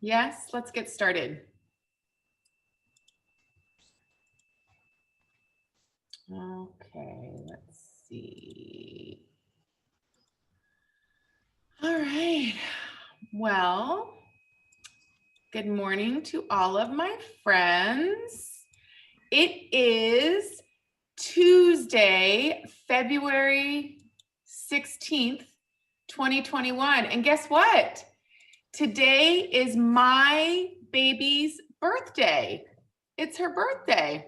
Yes, let's get started. Okay, let's see. All right. Well, good morning to all of my friends. It is Tuesday, February 16th, 2021. And guess what? Today is my baby's birthday. It's her birthday.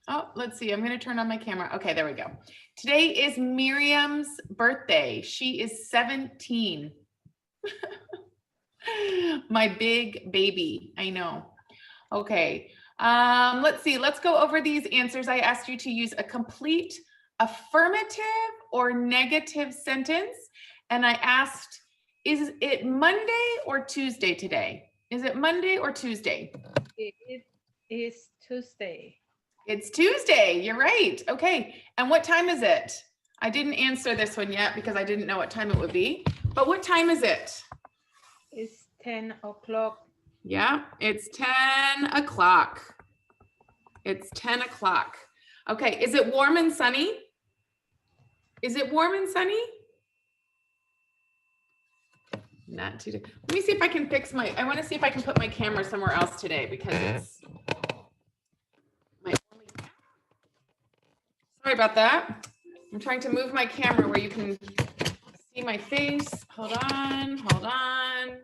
Oh, let's see. I'm going to turn on my camera. Okay, there we go. Today is Miriam's birthday. She is 17. My big baby. I know. Okay. Let's see. Let's go over these answers. I asked you to use a complete affirmative or negative sentence. And I asked, is it Monday or Tuesday today? Is it Monday or Tuesday? It is Tuesday. It's Tuesday. You're right. Okay. And what time is it? I didn't answer this one yet because I didn't know what time it would be. But what time is it? It's 10 o'clock. Yeah, it's 10 o'clock. It's 10 o'clock. Okay. Is it warm and sunny? Is it warm and sunny? Not today. Let me see if I can fix my, I want to see if I can put my camera somewhere else today because it's my only. Sorry about that. I'm trying to move my camera where you can see my face. Hold on, hold on.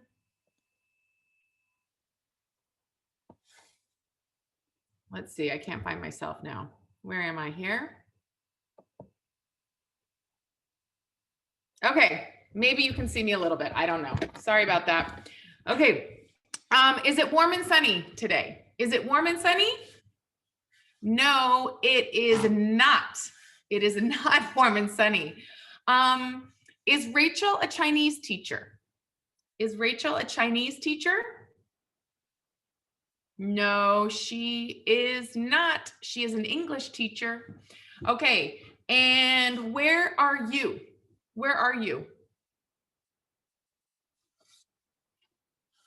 Let's see, I can't find myself now. Where am I here? Okay, maybe you can see me a little bit. I don't know. Sorry about that. Okay, is it warm and sunny today? Is it warm and sunny? No, it is not. It is not warm and sunny. Is Rachel a Chinese teacher? Is Rachel a Chinese teacher? No, she is not. She is an English teacher. Okay, and where are you? Where are you?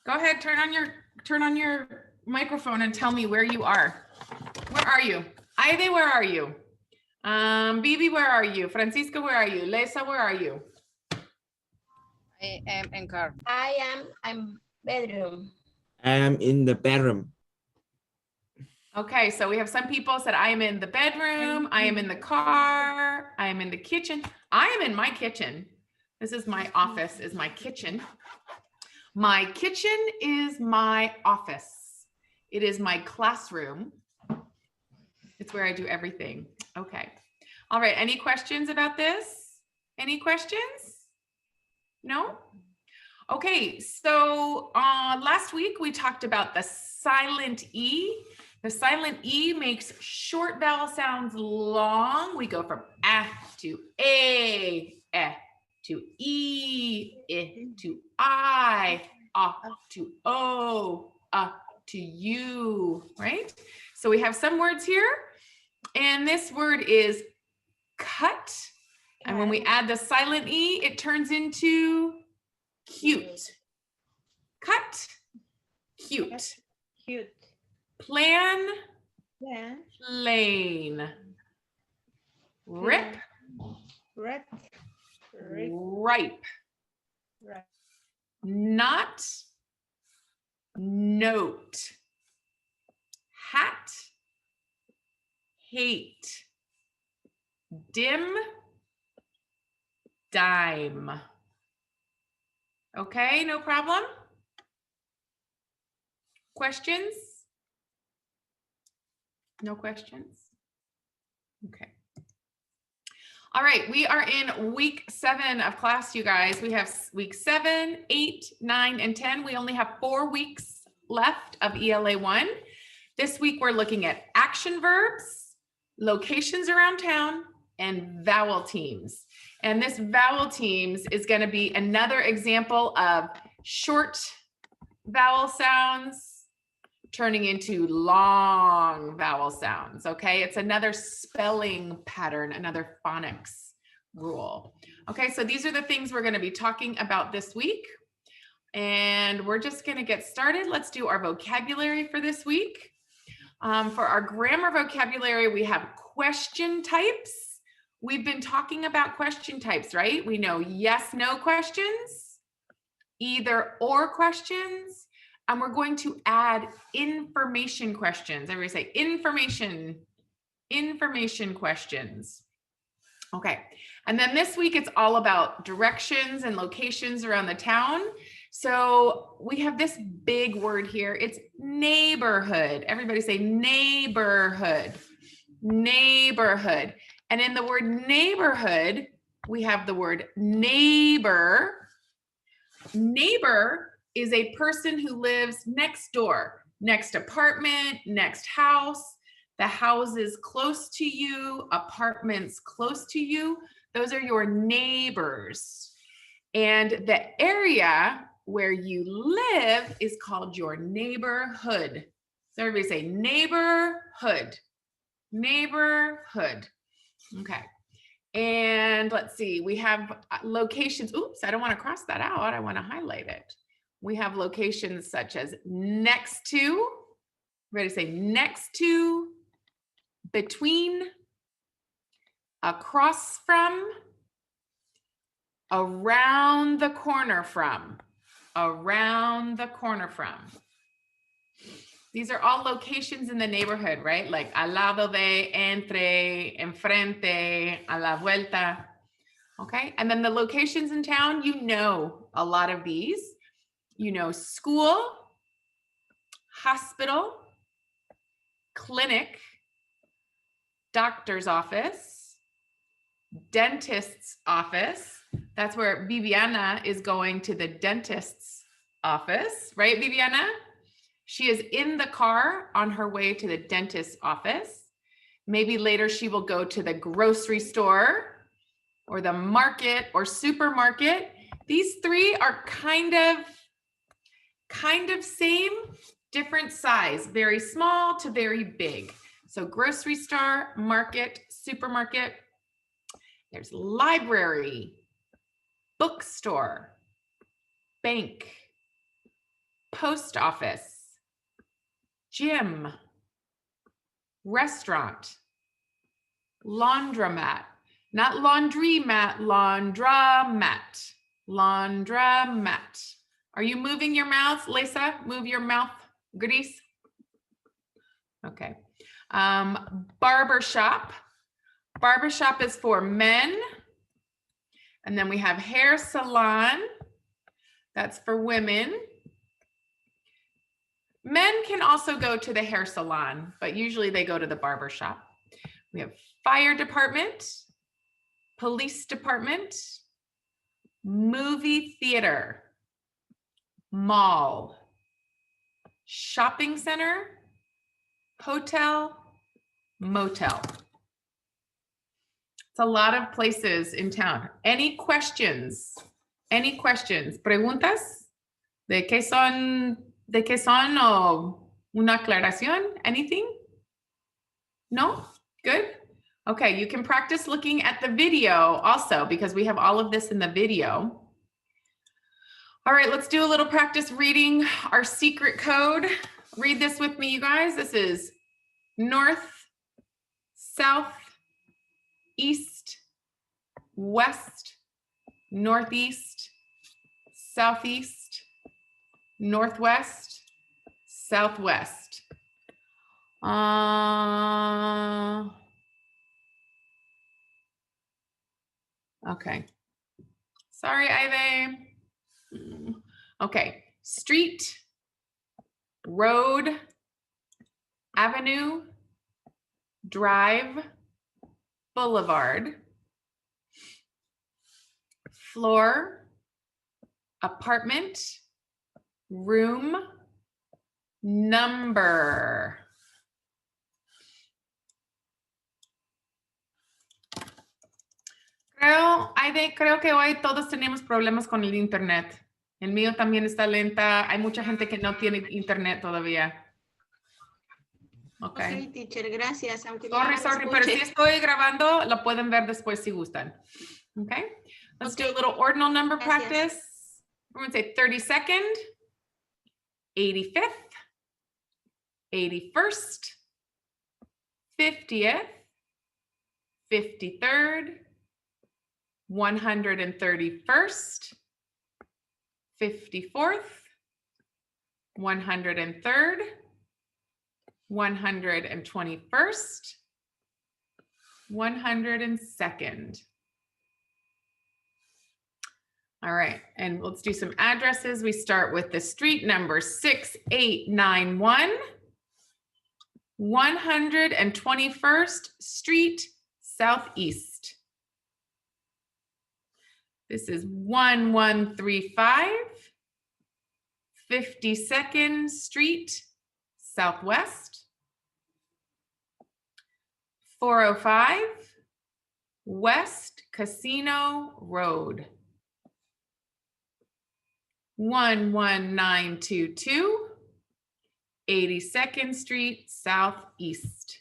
Go ahead, turn on your microphone and tell me where you are. Where are you? Aide, where are you? Bibi, where are you? Francisco, where are you? Lesa, where are you? I am in car. I'm bedroom. I am in the bedroom. Okay, so we have some people said I am in the bedroom, I am in the car, I am in the kitchen. I am in my kitchen. This is my office, is my kitchen. My kitchen is my office. It is my classroom. It's where I do everything. Okay. All right, any questions about this? Any questions? No? Okay, so last week we talked about the silent E. The silent E makes short vowel sounds long. We go from to A to E to I, to O, to U, right? So we have some words here, and this word is cut. And when we add the silent E, it turns into cute. Cut, cute. Cute. Plan, Yeah. plain. Rip, Red. Red. ripe. Right. Not, note. Hat, hate. Dim, dime. Okay, no problem. Questions? No questions? Okay. All right, we are in week 7 of class, you guys. We have week 7, 8, 9, and 10. We only have 4 weeks left of ELA 1. This week, we're looking at action verbs, locations around town, and vowel teams. And this vowel teams is going to be another example of short vowel sounds turning into long vowel sounds, okay? It's another spelling pattern, another phonics rule. Okay, so these are the things we're going to be talking about this week. And we're just going to get started. Let's do our vocabulary for this week. For our grammar vocabulary, we have question types. We've been talking about question types, right? We know yes, no questions, either or questions, and we're going to add information questions. Everybody say information questions. Okay, and then this week it's all about directions and locations around the town. So we have this big word here. It's neighborhood. Everybody say neighborhood, neighborhood. And in the word neighborhood, we have the word neighbor. Neighbor is a person who lives next door, next apartment, next house. The houses close to you, apartments close to you, those are your neighbors. And the area where you live is called your neighborhood. So everybody say neighborhood, neighborhood. Okay. And let's see, we have locations. Oops, I don't want to cross that out. I want to highlight it. We have locations such as next to, ready to say next to, between, across from, around the corner from, around the corner from. These are all locations in the neighborhood, right? Like al lado de, entre, enfrente, a la vuelta. Okay, and then the locations in town, you know a lot of these. You know, school, hospital, clinic, doctor's office, dentist's office. That's where Viviana is going to the dentist's office, right, Viviana? She is in the car on her way to the dentist's office. Maybe later she will go to the grocery store or the market or supermarket. These three are kind of same, different size, very small to very big. So grocery store, market, supermarket. There's library, bookstore, bank, post office, gym, restaurant, laundromat, not laundry mat, laundromat, laundromat. Are you moving your mouth, Lisa? Move your mouth, Gris. Okay. Barbershop. Barbershop is for men. And then we have hair salon. That's for women. Men can also go to the hair salon, but usually they go to the barbershop. We have fire department, police department, movie theater, mall, shopping center, hotel, motel. It's a lot of places in town. Any questions? Any questions? ¿Preguntas? ¿De qué son o una aclaración? Anything? No? Good? Okay, you can practice looking at the video also because we have all of this in the video. All right, let's do a little practice reading our secret code. Read this with me, you guys. This is north, south, east, west, northeast, southeast, northwest, southwest. Okay. Sorry, Ivy. Okay. Street, road, avenue, drive, boulevard, floor, apartment, room, number. Creo que hoy todos tenemos problemas con el internet. El mío también está lenta. Hay mucha gente que no tiene internet todavía. Okay. Ok, teacher, gracias. Aunque Sorry, pero si estoy grabando, lo pueden ver después si gustan. Okay. Let's do a little ordinal number practice. Everyone say 32nd, 85th, 81st, 50th, 53rd, 131st, 54th, 103rd, 121st, 102nd. All right, and let's do some addresses. We start with the street number 6891, 121st Street Southeast. This is 1135, 52nd Street Southwest. 405 West Casino Road. 11922 82nd Street Southeast.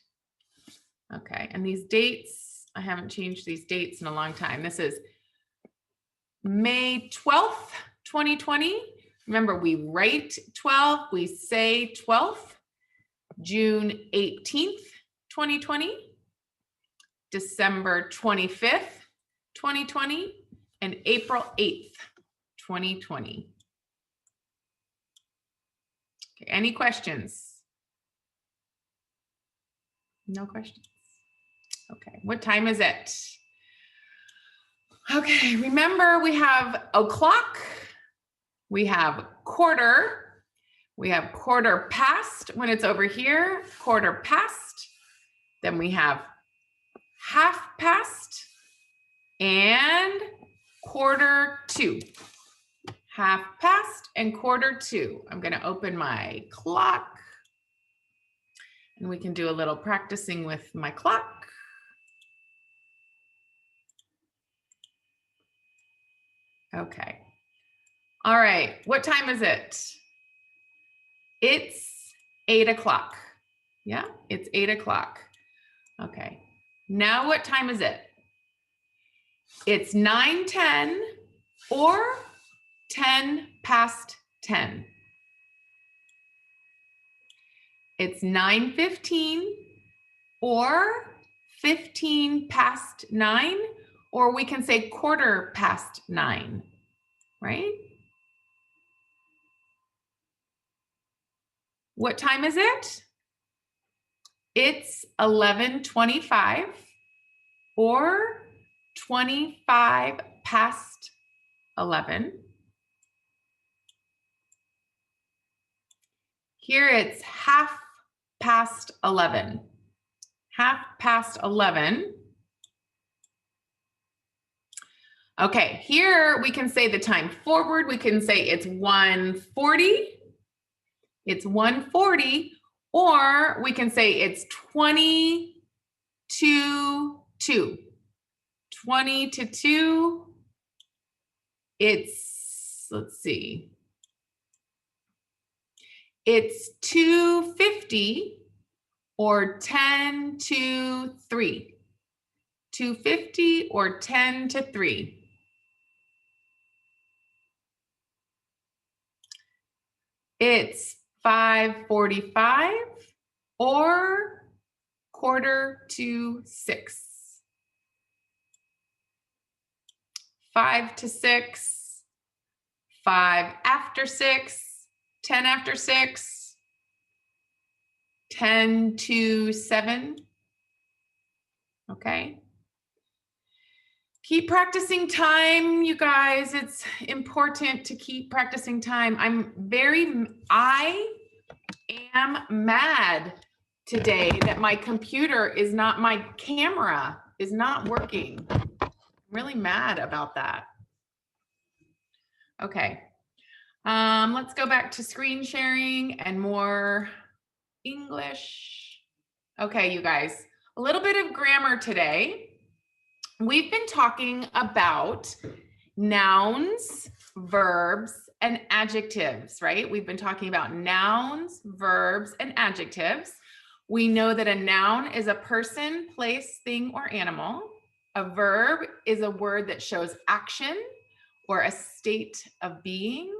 Okay, and these dates, I haven't changed these dates in a long time. This is May 12th, 2020. Remember, we write 12, we say 12th. June 18th, 2020. December 25th, 2020. And April 8th, 2020. Okay, any questions? No questions? Okay, what time is it? Okay, remember we have o'clock, we have quarter, we have quarter past when it's over here, quarter past, then we have half past and quarter to. Half past and quarter to. I'm going to open my clock and we can do a little practicing with my clock. Okay. All right. What time is it? It's 8 o'clock. Yeah, it's 8 o'clock. Okay. Now what time is it? It's 9:10 or 10 past 10. It's 9:15 or 15 past 9, or we can say quarter past 9, right? What time is it? It's 11:25 or 25 past 11. Here it's half past 11. Half past 11. Okay, here we can say the time forward. We can say it's 1:40. It's 1:40, or we can say it's 20 to 2. 20 to 2. It's, let's see. It's 2:50 or 10 to 3. 2:50 or 10 to 3. It's 5:45 or 5:45. 5 to 6, 5 after 6, 10 after 6, 10 to 7. Okay. Keep practicing time, you guys. It's important to keep practicing time. I am mad today that my computer is not, my camera is not working. I'm really mad about that. Okay. Let's go back to screen sharing and more English. Okay, you guys, a little bit of grammar today. We've been talking about nouns, verbs, and adjectives, right? We've been talking about nouns, verbs, and adjectives. We know that a noun is a person, place, thing, or animal. A verb is a word that shows action or a state of being.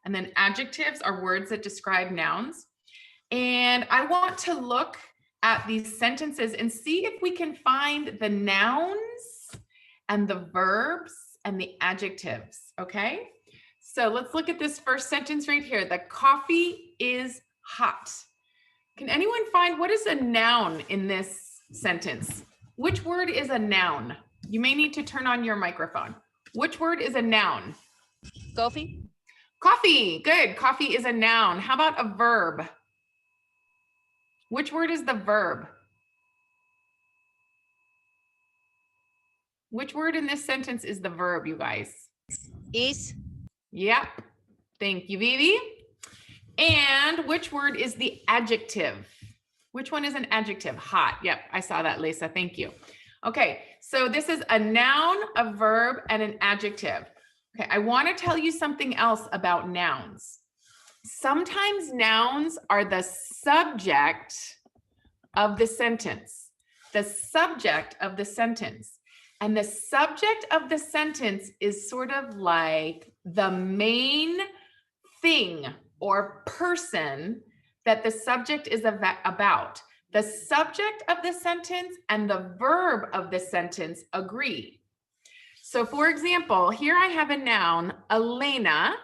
And then adjectives are words that describe nouns. And I want to look at these sentences and see if we can find the nouns and the verbs and the adjectives, okay? So let's look at this first sentence right here. The coffee is hot. Can anyone find what is a noun in this sentence? Which word is a noun? You may need to turn on your microphone. Which word is a noun? Coffee. Coffee, good. Coffee is a noun. How about a verb? Which word is the verb? Which word in this sentence is the verb, you guys? Is. Yep. Thank you, Vivi. And which word is the adjective? Which one is an adjective? Hot. Yep, I saw that, Lisa. Thank you. Okay, so this is a noun, a verb, and an adjective. Okay, I want to tell you something else about nouns. Sometimes nouns are the subject of the sentence. The subject of the sentence. And the subject of the sentence is sort of like the main thing or person that the subject is about. The subject of the sentence and the verb of the sentence agree. So for example, here I have a noun, Elena.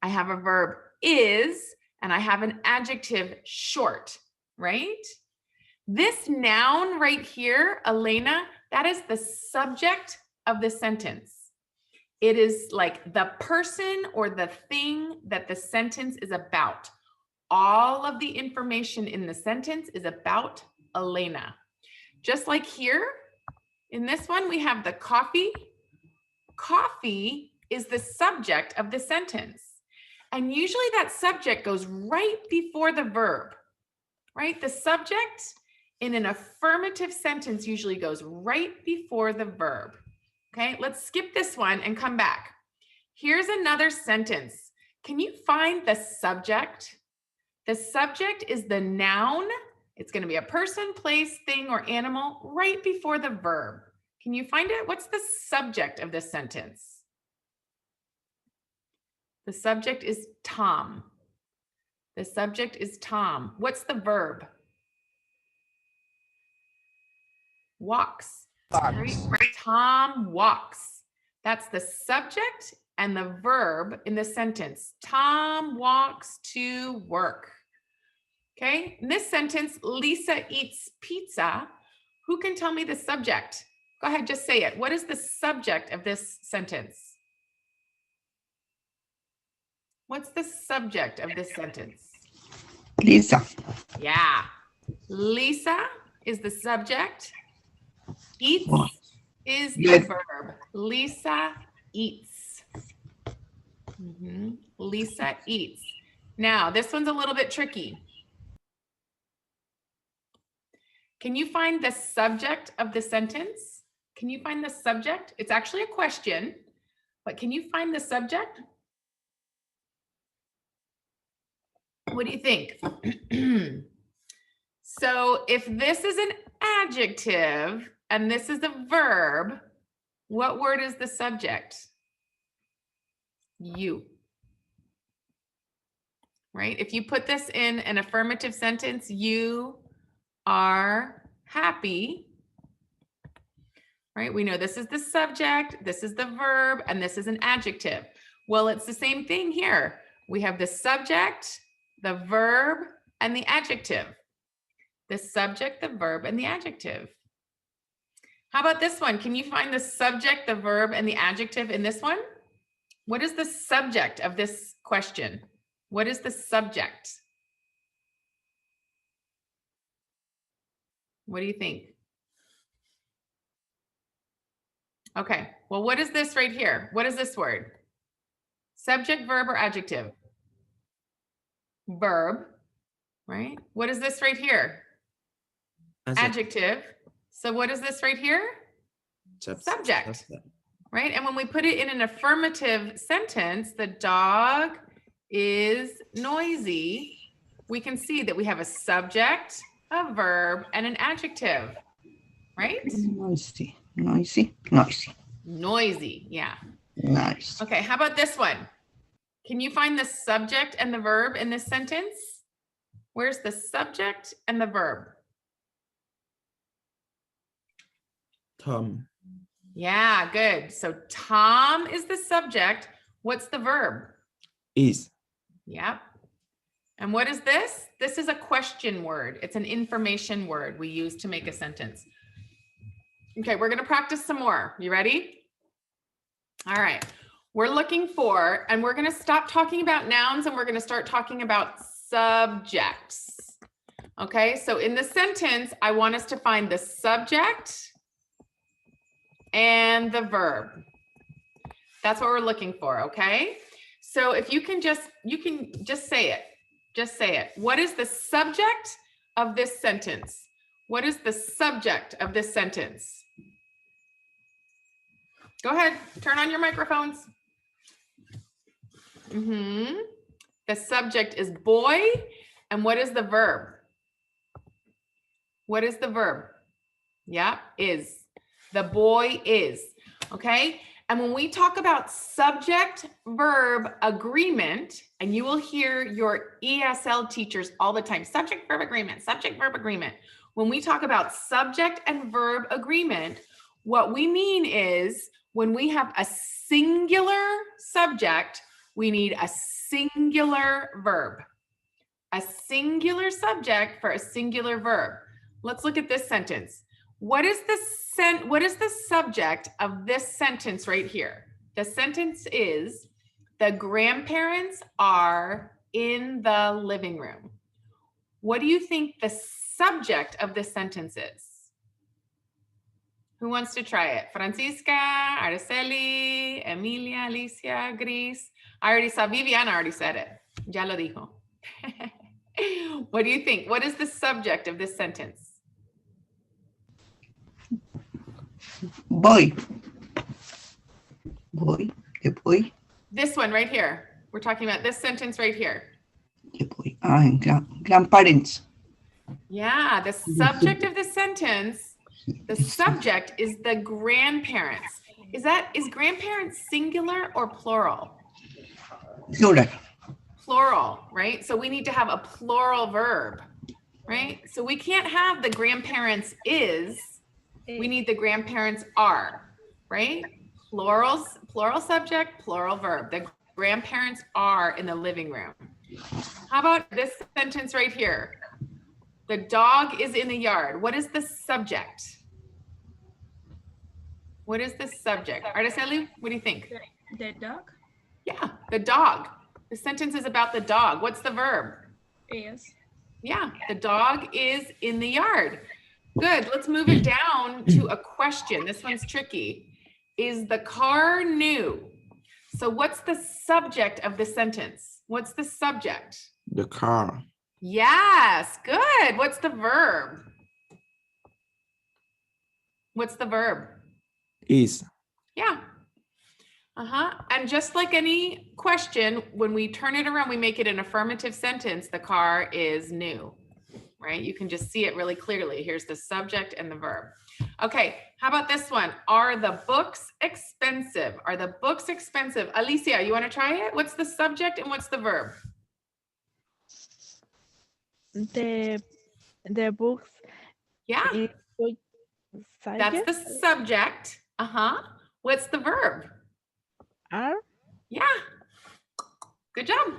I have a verb, is, and I have an adjective, short, right? This noun right here, Elena, that is the subject of the sentence. It is like the person or the thing that the sentence is about. All of the information in the sentence is about Elena. Just like here, in this one, we have the coffee. Coffee is the subject of the sentence. And usually that subject goes right before the verb, right? The subject in an affirmative sentence usually goes right before the verb. Okay, let's skip this one and come back. Here's another sentence. Can you find the subject? The subject is the noun. It's going to be a person, place, thing, or animal right before the verb. Can you find it? What's the subject of this sentence? The subject is Tom. The subject is Tom. What's the verb? Walks. Right? Tom walks. That's the subject and the verb in the sentence. Tom walks to work. Okay, in this sentence, Lisa eats pizza. Who can tell me the subject? Go ahead, just say it. What is the subject of this sentence? What's the subject of this sentence? Lisa. Yeah, Lisa is the subject. Eats is the Yes. verb. Lisa eats. Lisa eats. Now, this one's a little bit tricky. Can you find the subject of the sentence? Can you find the subject? It's actually a question, but can you find the subject? What do you think? So if this is an adjective and this is a verb, what word is the subject? You. Right? If you put this in an affirmative sentence, you are happy. Right? We know this is the subject, this is the verb, and this is an adjective. Well, it's the same thing here. We have the subject, the verb, and the adjective. The subject, the verb, and the adjective. How about this one? Can you find the subject, the verb, and the adjective in this one? What is the subject of this question? What is the subject? What do you think? Okay, well, what is this right here? What is this word? Subject, verb, or adjective? Verb, right? What is this right here? Adjective. So what is this right here? Subject. Right? And when we put it in an affirmative sentence, the dog is noisy, we can see that we have a subject, a verb, and an adjective, right? Noisy, noisy, noisy. Noisy, yeah. Nice. Okay, how about this one? Can you find the subject and the verb in this sentence? Where's the subject and the verb? Tom. Yeah, good. So Tom is the subject. What's the verb? Is. Yep. And what is this? This is a question word. It's an information word we use to make a sentence. Okay, we're going to practice some more. You ready? All right. We're looking for, and we're going to stop talking about nouns and we're going to start talking about subjects. Okay, so in the sentence, I want us to find the subject and the verb. That's what we're looking for, okay? So if you can just say it. Just say it. What is the subject of this sentence? What is the subject of this sentence? Go ahead, turn on your microphones. The subject is boy, and what is the verb? What is the verb? Yeah, is. The boy is, okay? And when we talk about subject-verb agreement, and you will hear your ESL teachers all the time, subject-verb agreement, subject-verb agreement. When we talk about subject and verb agreement, what we mean is when we have a singular subject, we need a singular verb. A singular subject for a singular verb. Let's look at this sentence. What is the subject of this sentence right here? The sentence is, the grandparents are in the living room. What do you think the subject of this sentence is? Who wants to try it? Francisca, Araceli, Emilia, Alicia, Gris. I already saw, Viviana already said it. Ya lo dijo. What do you think? What is the subject of this sentence? Boy. Boy. The boy. This one right here. We're talking about this sentence right here. The boy. Grandparents. Yeah, the subject of the sentence, the subject is the grandparents. Is grandparents singular or plural? Plural. Plural, right? So we need to have a plural verb, right? So we can't have the grandparents is, we need the grandparents are, right? Plural subject, plural verb. The grandparents are in the living room. How about this sentence right here? The dog is in the yard. What is the subject? What is the subject? Araceli, what do you think? The dog Yeah, the dog. The sentence is about the dog. What's the verb? is. Yeah, the dog is in the yard. Good, let's move it down to a question. This one's tricky. Is the car new? So what's the subject of the sentence? What's the subject? The car. Yes, good. What's the verb? What's the verb? Is. Yeah. And just like any question, when we turn it around, we make it an affirmative sentence. The car is new, right? You can just see it really clearly. Here's the subject and the verb. Okay, how about this one? Are the books expensive? Are the books expensive? Alicia, you want to try it? What's the subject and what's the verb? The books. Yeah, is that's the subject. What's the verb? Are. Yeah. Good job.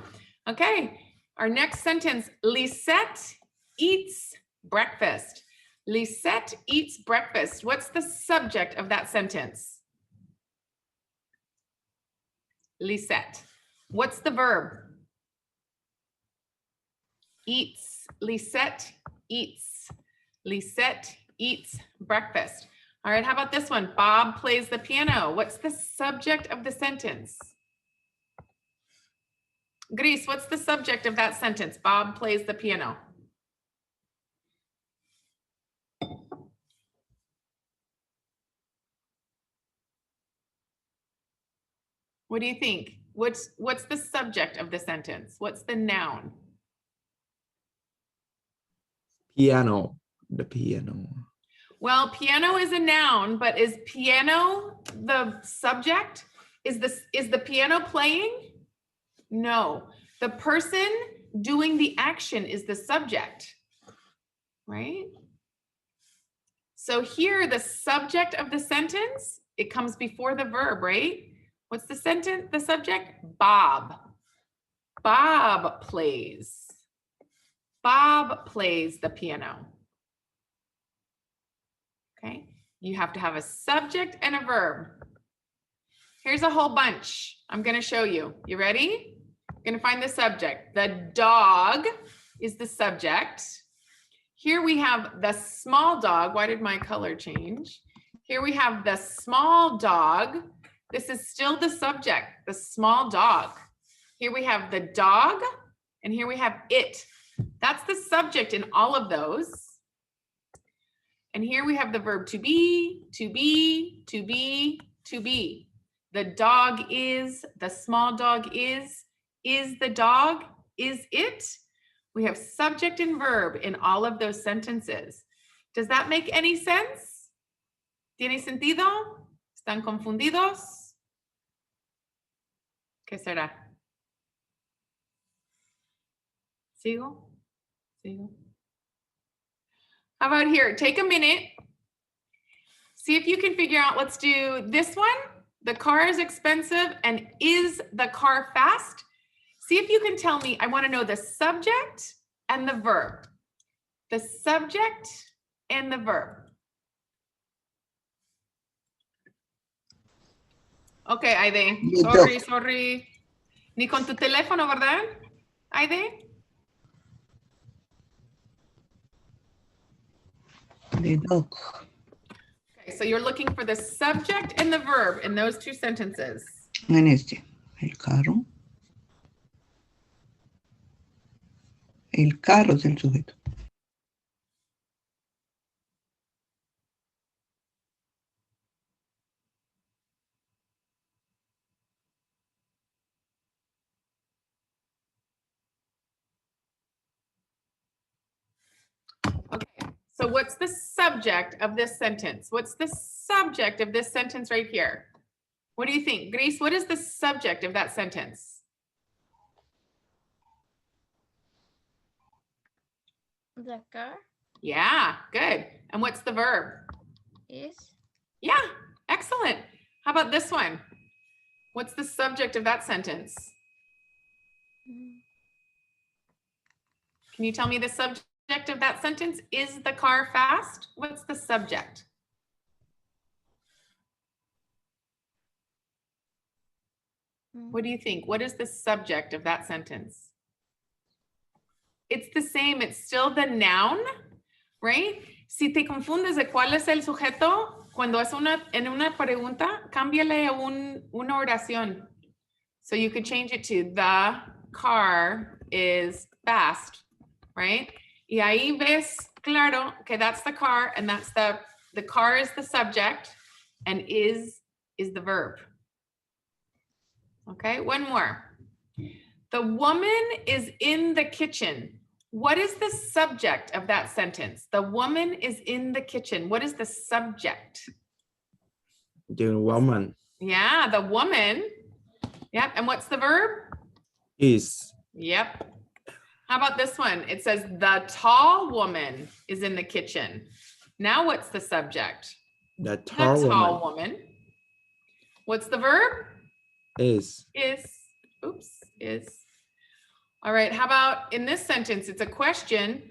Okay. Our next sentence, Lisette eats breakfast. Lisette eats breakfast. What's the subject of that sentence? Lisette. What's the verb? Eats. Lisette eats. Lisette eats breakfast. All right, how about this one? Bob plays the piano. What's the subject of the sentence? Gris, what's the subject of that sentence? Bob plays the piano. What do you think? What's the subject of the sentence? What's the noun? Piano. The piano. Well, piano is a noun, but is piano the subject Is the piano playing? No. The person doing the action is the subject, right? So here, the subject of the sentence, it comes before the verb, right? What's the sentence, the subject? Bob. Bob plays. Bob plays the piano. Okay, you have to have a subject and a verb. Here's a whole bunch. I'm going to show you. You ready? I'm going to find the subject. The dog is the subject. Here we have the small dog. Why did my color change? Here we have the small dog. This is still the subject, the small dog. Here we have the dog, and here we have it. That's the subject in all of those. And here we have the verb to be, to be, to be, to be. The dog is, the small dog is the dog, is it? We have subject and verb in all of those sentences. Does that make any sense? ¿Tiene sentido? ¿Están confundidos? ¿Qué será? ¿Sigo? ¿Sigo? How about here? Take a minute. See if you can figure out, let's do this one. The car is expensive, and is the car fast? See if you can tell me, I want to know the subject and the verb. The subject and the verb. Okay, Aide. Sorry. Ni con tu teléfono, ¿verdad? Aide? The dog. Okay, so you're looking for the subject and the verb in those two sentences. En este. El carro. El carro es el sujeto. Okay, so what's the subject of this sentence? What's the subject of this sentence right here? What do you think? Grace, what is the subject of that sentence? The car Yeah, good. And what's the verb? is. Yeah, excellent. How about this one? What's the subject of that sentence? Can you tell me the subject of that sentence? Is the car fast? What's the subject? What do you think? What is the subject of that sentence? It's the same. It's still the noun, right? Si te confundes de cuál es el sujeto, cuando es en una pregunta, cámbiale una oración. So you could change it to the car is fast, right? Y ahí ves claro que that's the car, and that's the car is the subject, and is the verb. Okay, one more. The woman is in the kitchen. What is the subject of that sentence? The woman is in the kitchen. What is the subject? The woman Yeah, the woman. Yep, and what's the verb? is. Yep. How about this one? It says the tall woman is in the kitchen. Now what's the subject? The The tall tall woman woman. What's the verb? is. Is. Oops, is. All right, how about in this sentence? It's a question.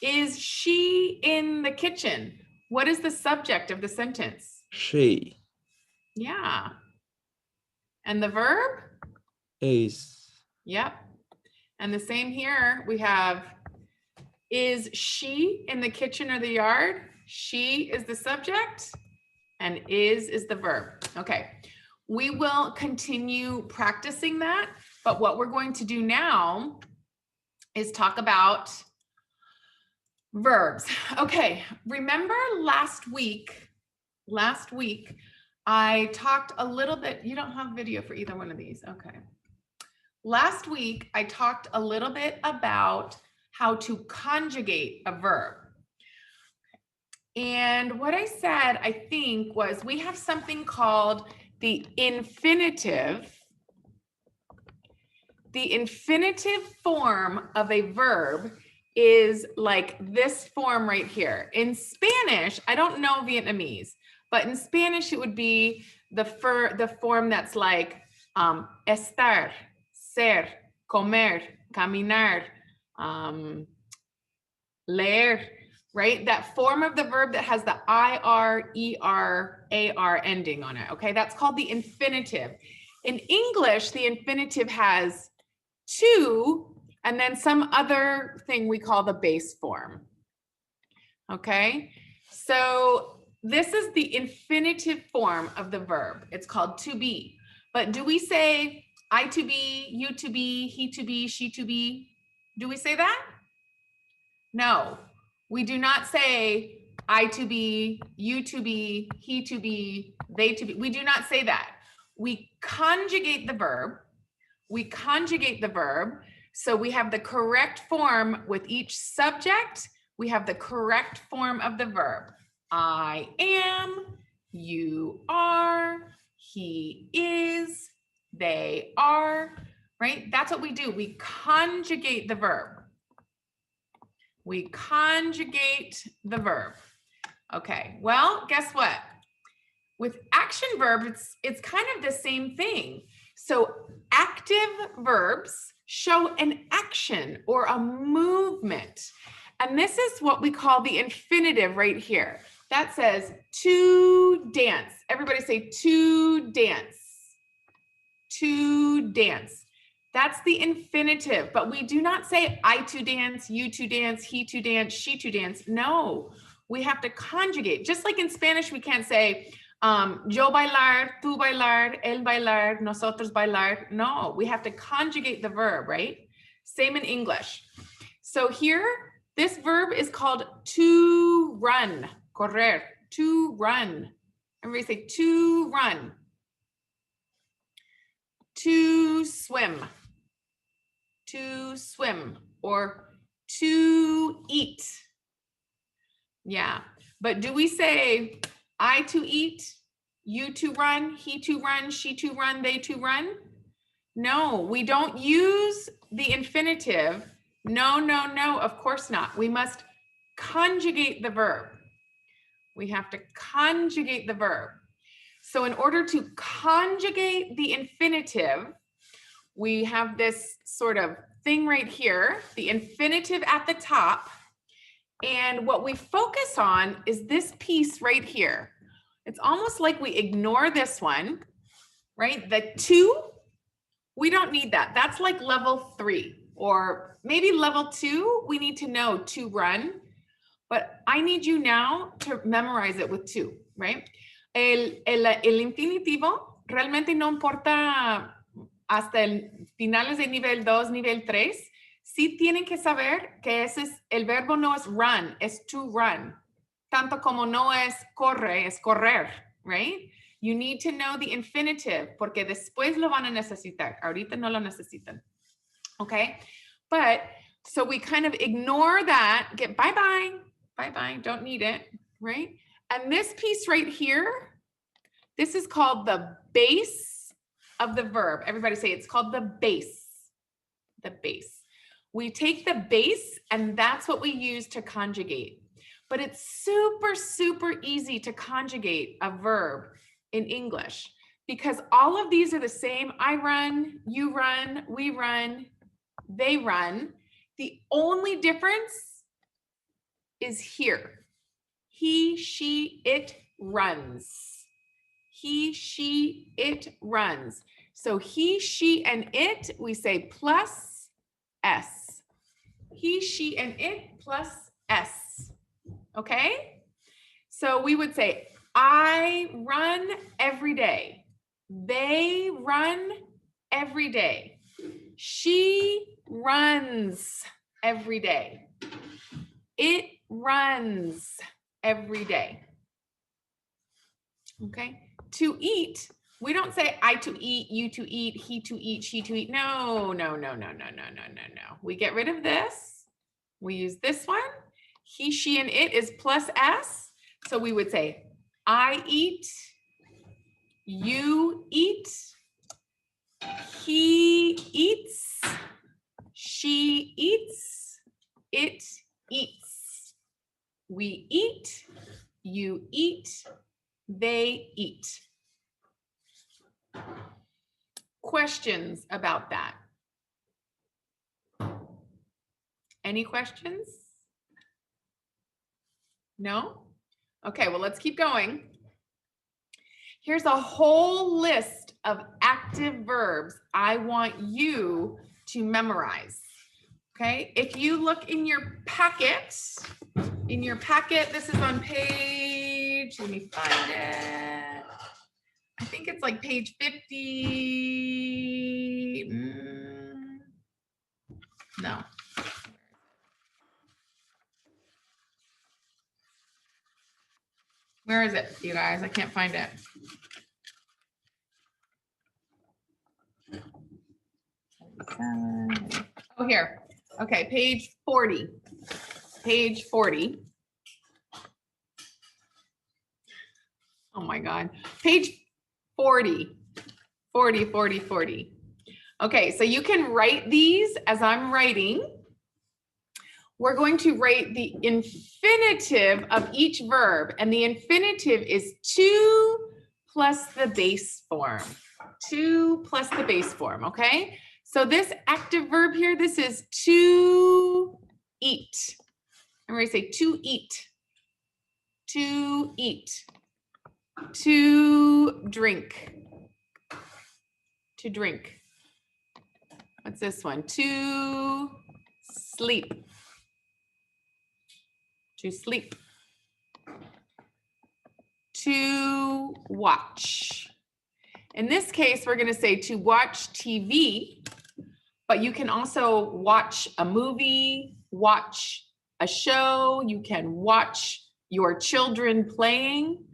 Is she in the kitchen? What is the subject of the sentence? She Yeah. And the verb? is. Yep. And the same here, we have, is she in the kitchen or the yard? She is the subject, and is the verb. Okay, we will continue practicing that, but what we're going to do now is talk about verbs. Okay, remember last week I talked a little bit, you don't have video for either one of these, okay. Last week, I talked a little bit about how to conjugate a verb. And what I said, I think, was we have something called The infinitive form of a verb is like this form right here. In Spanish, I don't know Vietnamese, but in Spanish, it would be the form that's like estar, ser, comer, caminar, leer, right? That form of the verb that has the IR, ER, AR ending on it, okay? That's called the infinitive. In English, the infinitive has to, and then some other thing we call the base form, okay? So this is the infinitive form of the verb. It's called to be. But do we say I to be, you to be, he to be, she to be? Do we say that? No, we do not say I to be, you to be, he to be, they to be. We do not say that. We conjugate the verb. We conjugate the verb. So we have the correct form with each subject. We have the correct form of the verb. I am, you are, he is, they are, right? That's what we do. We conjugate the verb. We conjugate the verb. Okay, well, guess what? With action verbs, it's kind of the same thing. So active verbs show an action or a movement. And this is what we call the infinitive right here. That says to dance. Everybody say to dance. To dance. That's the infinitive, but we do not say I to dance, you to dance, he to dance, she to dance. No, we have to conjugate. Just like in Spanish, we can't say yo bailar, tú bailar, él bailar, nosotros bailar. No, we have to conjugate the verb, right? Same in English. So here, this verb is called to run, correr, to run. Everybody say to run. To swim, or to eat. Yeah, but do we say I to eat, you to run, he to run, she to run, they to run? No, we don't use the infinitive. No, no, no, of course not. We must conjugate the verb. We have to conjugate the verb. So in order to conjugate the infinitive, we have this sort of thing right here, the infinitive at the top. And what we focus on is this piece right here. It's almost like we ignore this one, right? The to, we don't need that. That's like level 3 or maybe level 2. We need to know to run, but I need you now to memorize it with to, right? El infinitivo realmente no importa hasta el finales de nivel 2, nivel 3. Sí tienen que saber que ese es, el verbo no es run, es to run. Tanto como no es corre, es correr, right? You need to know the infinitive porque después lo van a necesitar. Ahorita no lo necesitan. Okay? But so we kind of ignore that, get bye-bye, bye-bye, don't need it, right? And this piece right here, this is called the base of the verb. Everybody say it's called the base. The base. We take the base and that's what we use to conjugate. But it's super, super easy to conjugate a verb in English because all of these are the same. I run, you run, we run, they run. The only difference is here. He, she, it runs. He, she, it runs. So he, she, and it, we say plus S. He, she, and it plus S. Okay? So we would say, I run every day. They run every day. She runs every day. It runs every day. Okay? To eat, we don't say I to eat, you to eat, he to eat, she to eat. No, no, no, no, no, no, no, no, no. We get rid of this. We use this one. He, she, and it is plus S. So we would say, I eat, You eat. He eats. She eats. It eats. We eat. You eat. They eat. Questions about that? Any questions? No? Okay, well, let's keep going. Here's a whole list of active verbs I want you to memorize. Okay, if you look in your packet, this is on page, let me find it. I think it's like page 50. No. Where is it, you guys? I can't find it. Oh, here. Okay, page 40. Page 40. Oh my God. Page 40. 40. Okay, so you can write these as I'm writing. We're going to write the infinitive of each verb, and the infinitive is to plus the base form. To plus the base form, okay? So this active verb here, this is to eat. I'm going to say to eat. To eat. To drink. To drink. What's this one? To sleep. To sleep. To watch. In this case, we're going to say to watch TV, but you can also watch a movie, watch a show, you can watch your children playing,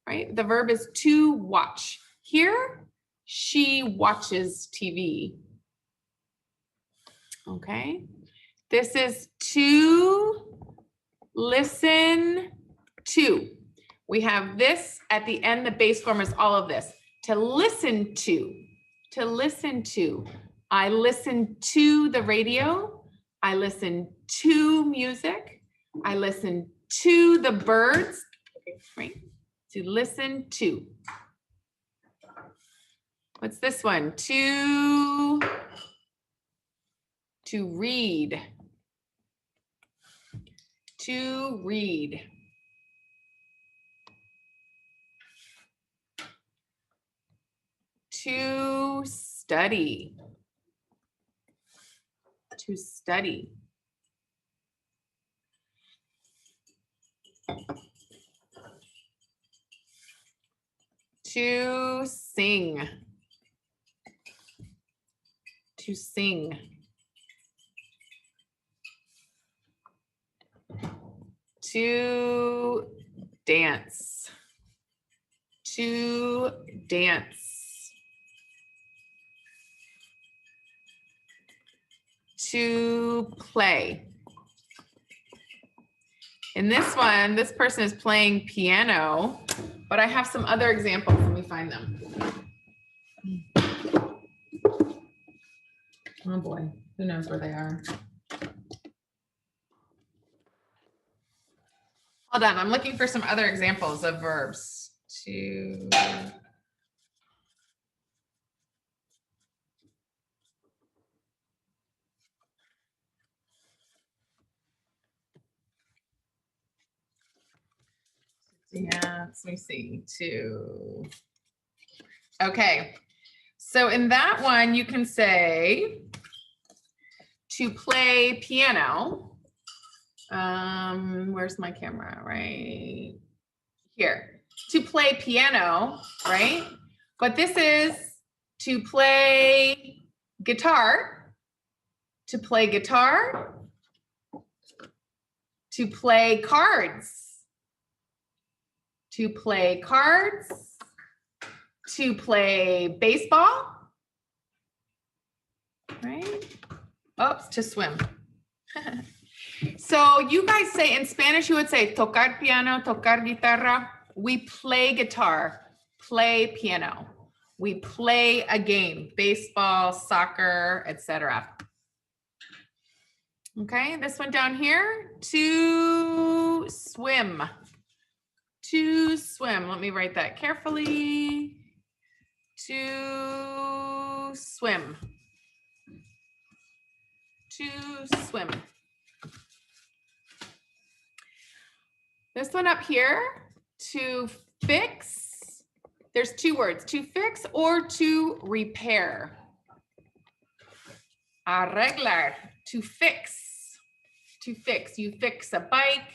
right? The verb is to watch. Here, she watches TV. Okay. This is to listen to. We have this at the end, the base form is all of this. To listen to. To listen to. I listen to the radio. I listen to music. I listen to the birds. Right? To listen to. What's this one? To read. To read. To study. To study. To sing. To sing. To dance. To dance. To play. In this one, this person is playing piano, but I have some other examples. Let me find them. Oh boy, who knows where they are? Hold on, I'm looking for some other examples of verbs. To dance, let me see, to. Okay, so in that one, you can say to play piano. Where's my camera? Right here. To play piano, right? But this is to play guitar. To play guitar. To play cards. To play cards. To play baseball. Right? Oops, to swim. So you guys say, in Spanish, you would say tocar piano, tocar guitarra. We play guitar. play piano. We play a game, baseball, soccer, etc. Okay, this one down here, to swim. To swim. Let me write that carefully. To swim. To swim. This one up here, to fix. There's two words, to fix or to repair. Arreglar, to fix. To fix. You fix a bike,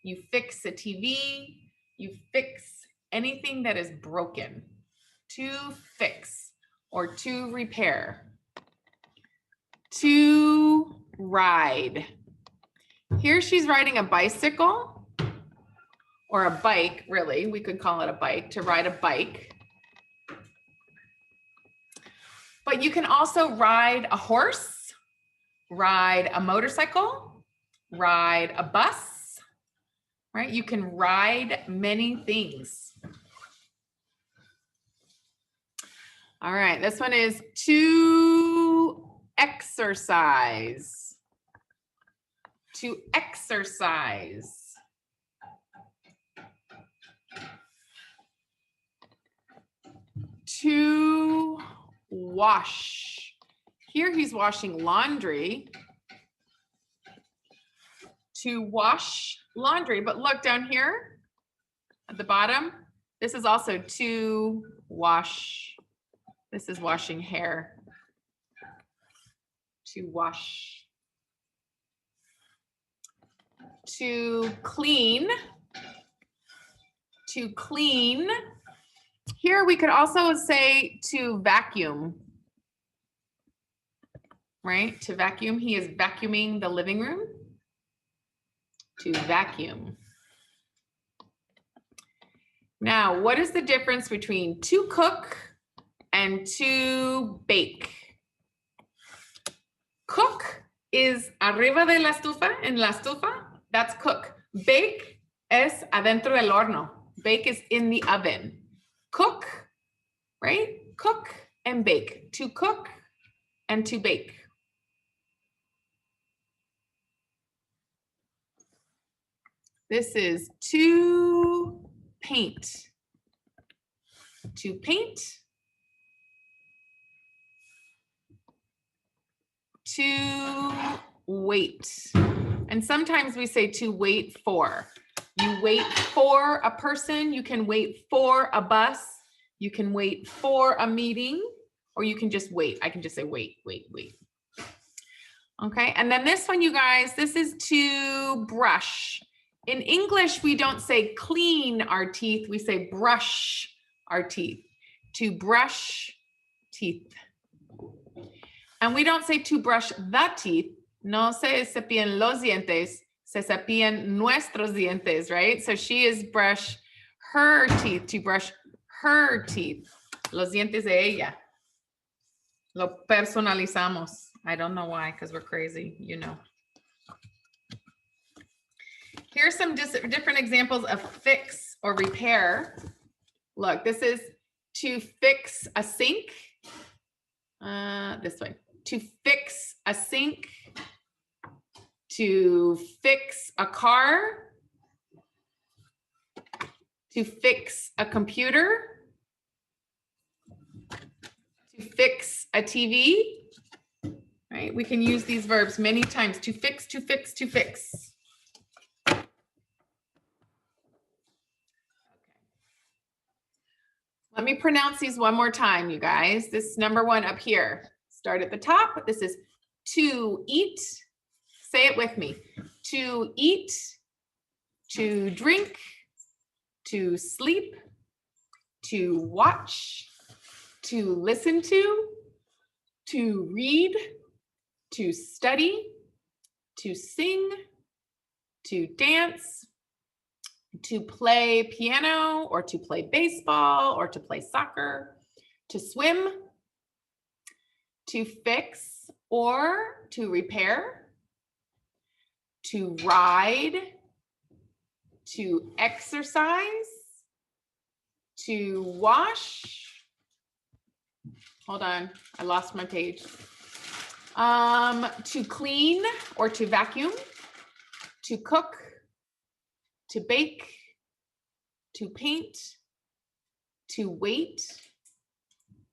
you fix a TV, you fix anything that is broken. To fix or to repair. To ride. Here she's riding a bicycle. Or a bike, really, we could call it a bike, to ride a bike. But you can also ride a horse, ride a motorcycle, ride a bus, right? You can ride many things. All right, this one is to exercise. To exercise. To wash. Here he's washing laundry. To wash laundry, but look down here at the bottom. This is also to wash. This is washing hair. To wash. To clean. To clean. Here we could also say to vacuum, right? To vacuum, he is vacuuming the living room. To vacuum. Now, what is the difference between to cook and to bake? Cook is arriba de la estufa, en la estufa, that's cook. Bake es adentro del horno. Bake is in the oven. Cook, right? Cook and bake. To cook and to bake. This is to paint. To paint. To wait. And sometimes we say to wait for. You wait for a person, you can wait for a bus, you can wait for a meeting, or you can just wait. I can just say wait, wait, wait. Okay, and then this one, you guys, this is to brush. In English, we don't say clean our teeth, we say brush our teeth. To brush teeth. And we don't say to brush the teeth. No se cepillan los dientes, se cepillan nuestros dientes, right? So she is brush her teeth, to brush her teeth. Los dientes de ella. Lo personalizamos. I don't know why, because we're crazy, you know. Here's some different examples of fix or repair. Look, this is to fix a sink. This way. To fix a sink. To fix a car. To fix a computer. To fix a TV. Right? We can use these verbs many times. To fix, to fix, to fix. Let me pronounce these one more time, you guys. This number one up here. Start at the top. This is to eat. Say it with me. To eat, to drink, to sleep, to watch, to listen to read, to study, to sing, to dance, to play piano or to play baseball or to play soccer, to swim, to fix or to repair, to ride, to exercise, to wash. Hold on, I lost my page. To clean or to vacuum, to cook, to bake, to paint, to wait,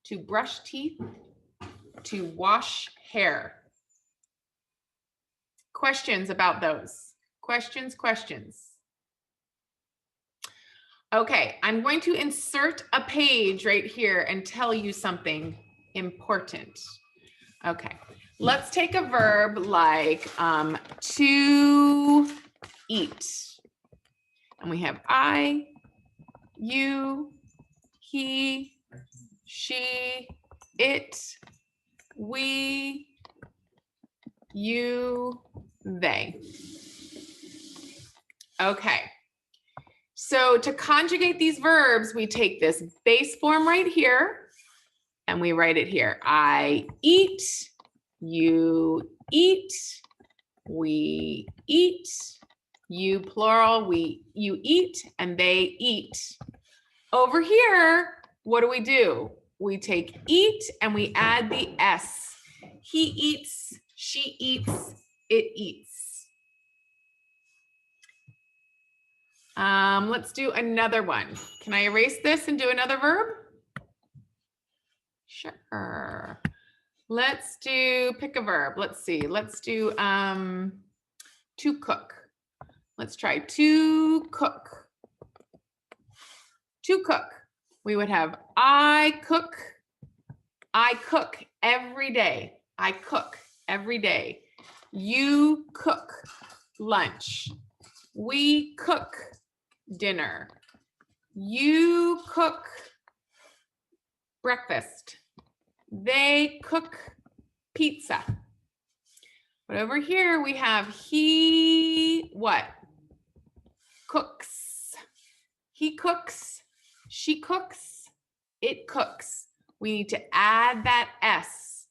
to brush teeth, to wash hair. Questions about those? Questions? Okay, I'm going to insert a page right here and tell you something important. Okay, let's take a verb like to eat. And we have I, you, he, she, it, we, you, they. Okay. So to conjugate these verbs, we take this base form right here and we write it here. I eat, you eat, we eat, you plural, you eat, and they eat. Over here, what do? We take eat and we add the S. He eats, she eats, it eats. Let's do another one. Can I erase this and do another verb? Sure. Let's pick a verb. Let's see. Let's do to cook. Let's try to cook. To cook. We would have I cook every day. I cook every day. You cook lunch. We cook dinner. You cook breakfast. They cook pizza. But over here we have he what? Cooks. He cooks. She cooks. It cooks. We need to add that S.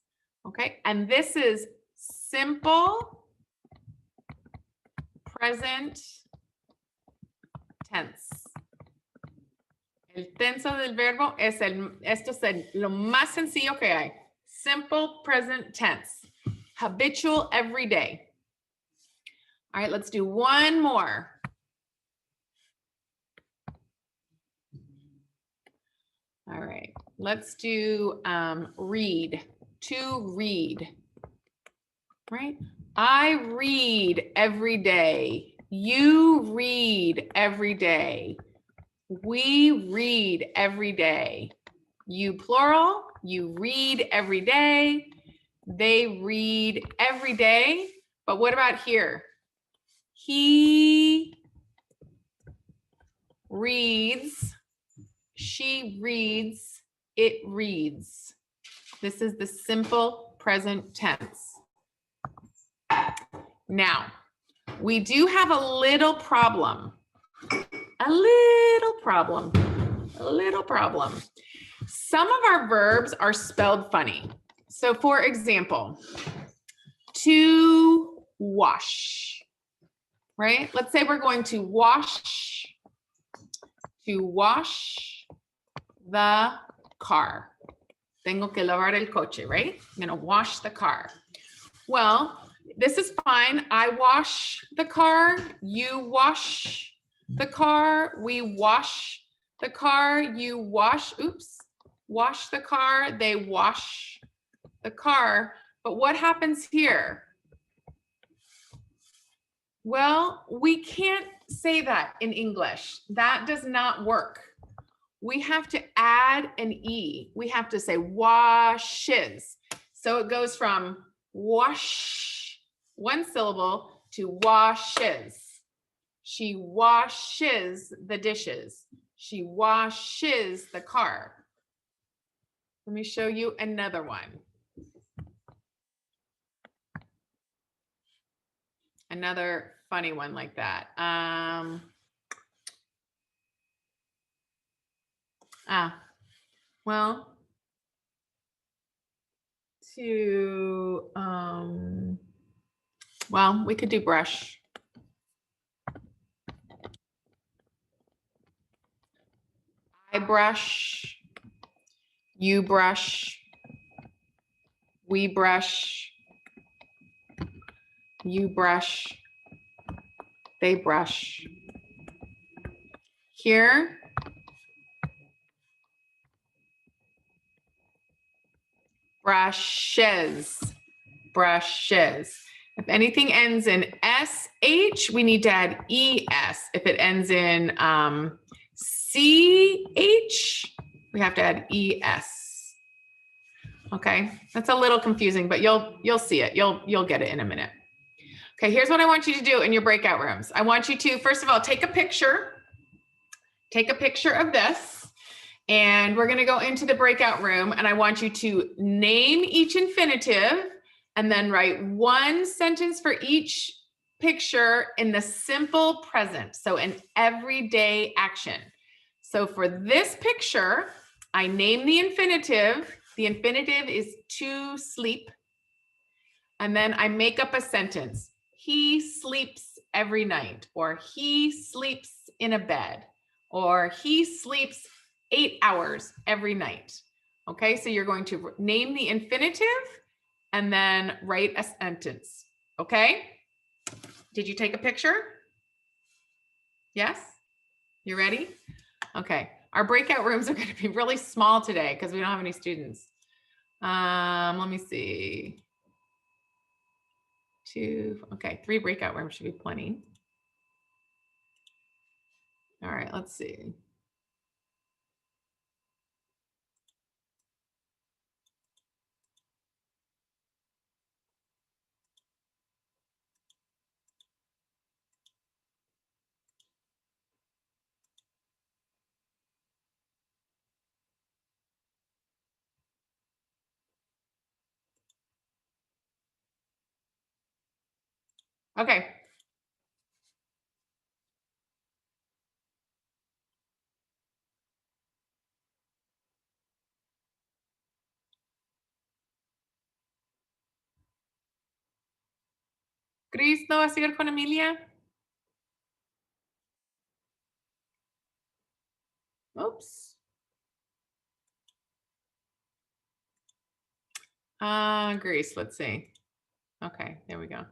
Okay, and this is simple present tense. El tenso del verbo es esto es lo más sencillo que hay. Simple present tense. Habitual every day. All right, let's do one more. All right, let's do read. To read. Right? I read every day. You read every day. We read every day. You plural, you read every day. They read every day. But what about here? He reads, she reads, it reads. This is the simple present tense. Now, we do have a little problem. Some of our verbs are spelled funny. So for example, to wash, right? Let's say we're going to wash the car. Tengo que lavar el coche, right? I'm gonna wash the car. Well, this is fine. I wash the car, you wash the car, we wash the car, you wash the car, they wash the car. But what happens here? Well, we can't say that in English. That does not work. We have to add an E. We have to say washes. So it goes from wash, one syllable, to washes. She washes the dishes. She washes the car. Let me show you another one. Another funny one like that. Well, well, we could do brush. brush, you brush, we brush, you brush, they brush. Here, brushes, brushes. If anything ends in SH, we need to add ES. If it ends in CH, we have to add ES. Okay, that's a little confusing, but you'll see it. You'll get it in a minute. Okay, here's what I want you to do in your breakout rooms. I want you to, first of all, take a picture. Take a picture of this. And we're gonna go into the breakout room and I want you to name each infinitive and then write one sentence for each picture in the simple present. So an everyday action. So for this picture, I name the infinitive. The infinitive is to sleep. And then I make up a sentence. He sleeps every night, or he sleeps in a bed, or he sleeps 8 hours every night. Okay, so you're going to name the infinitive and then write a sentence. Okay, did you take a picture? Yes, you ready? Okay, our breakout rooms are going to be really small today because we don't have any students. Let me see. 2, okay, 3 breakout rooms should be plenty. All right, let's see. Okay. Cris, ¿no vas a ir con Emilia? Oops. Grace, let's see. Okay, there we go.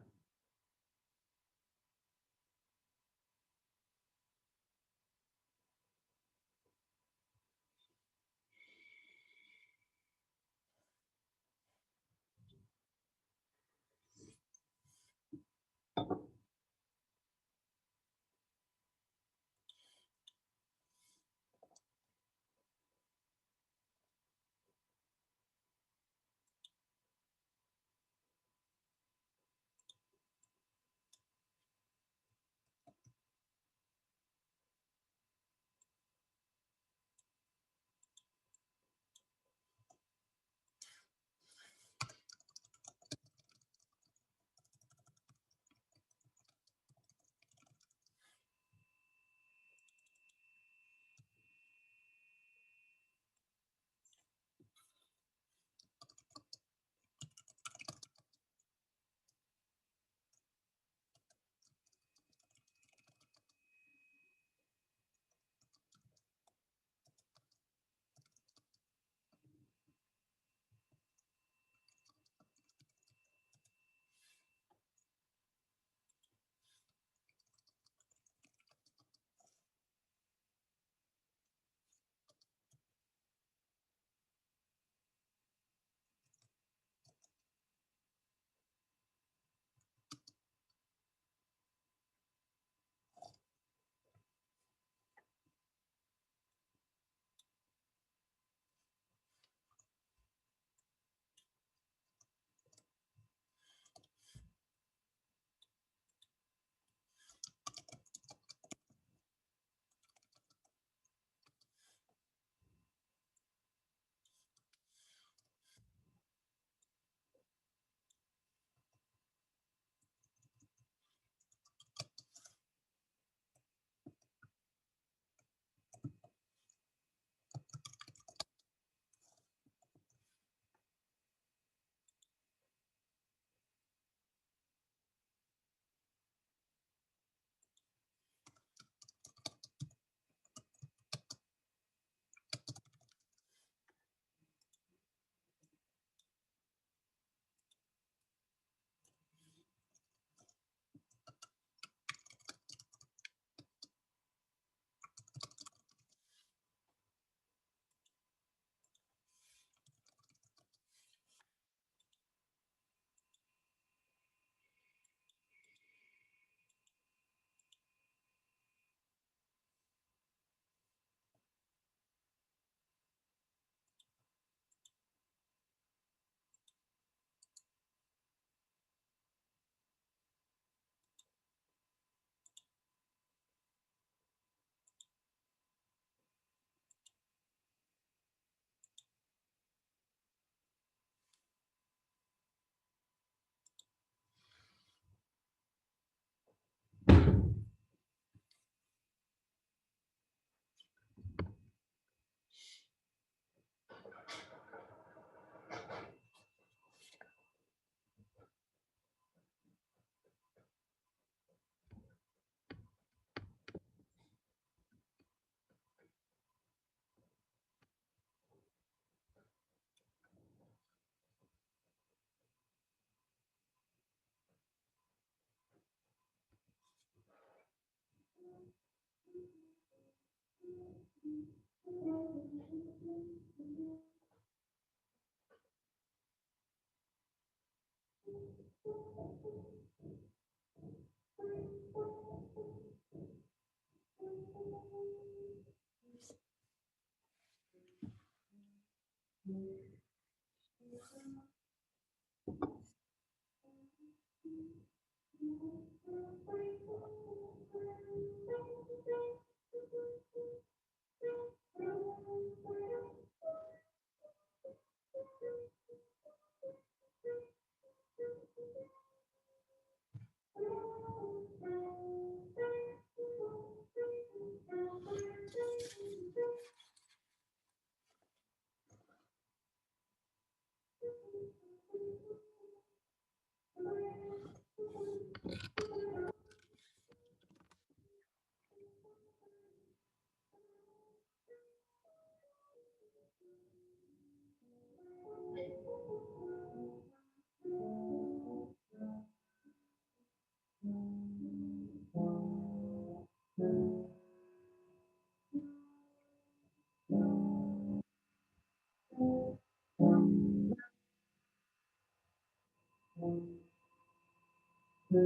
Are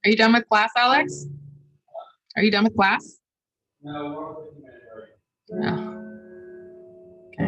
you done with class, Alex? Are you done with class? No. Okay.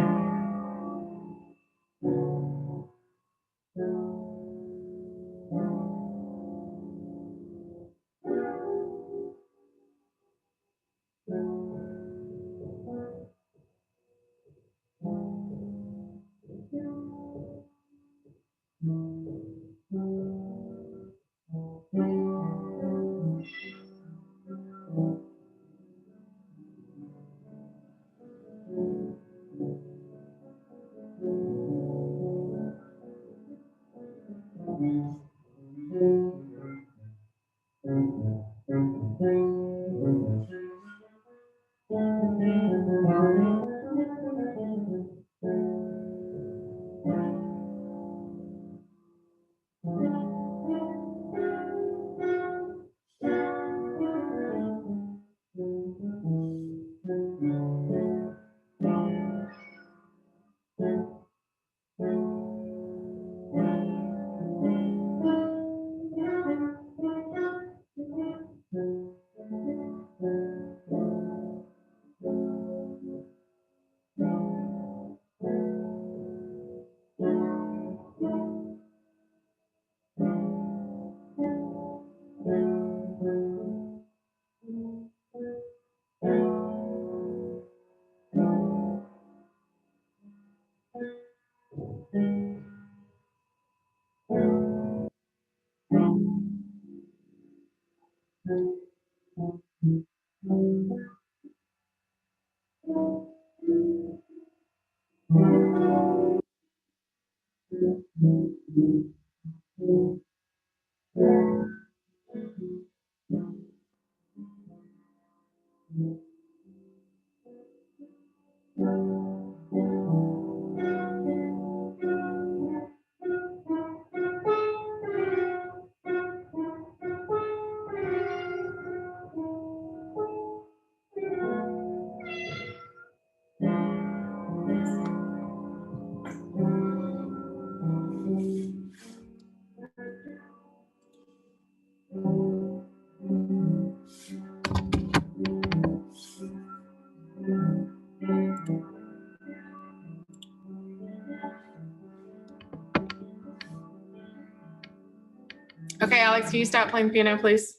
Okay, Alex, can you stop playing piano, please?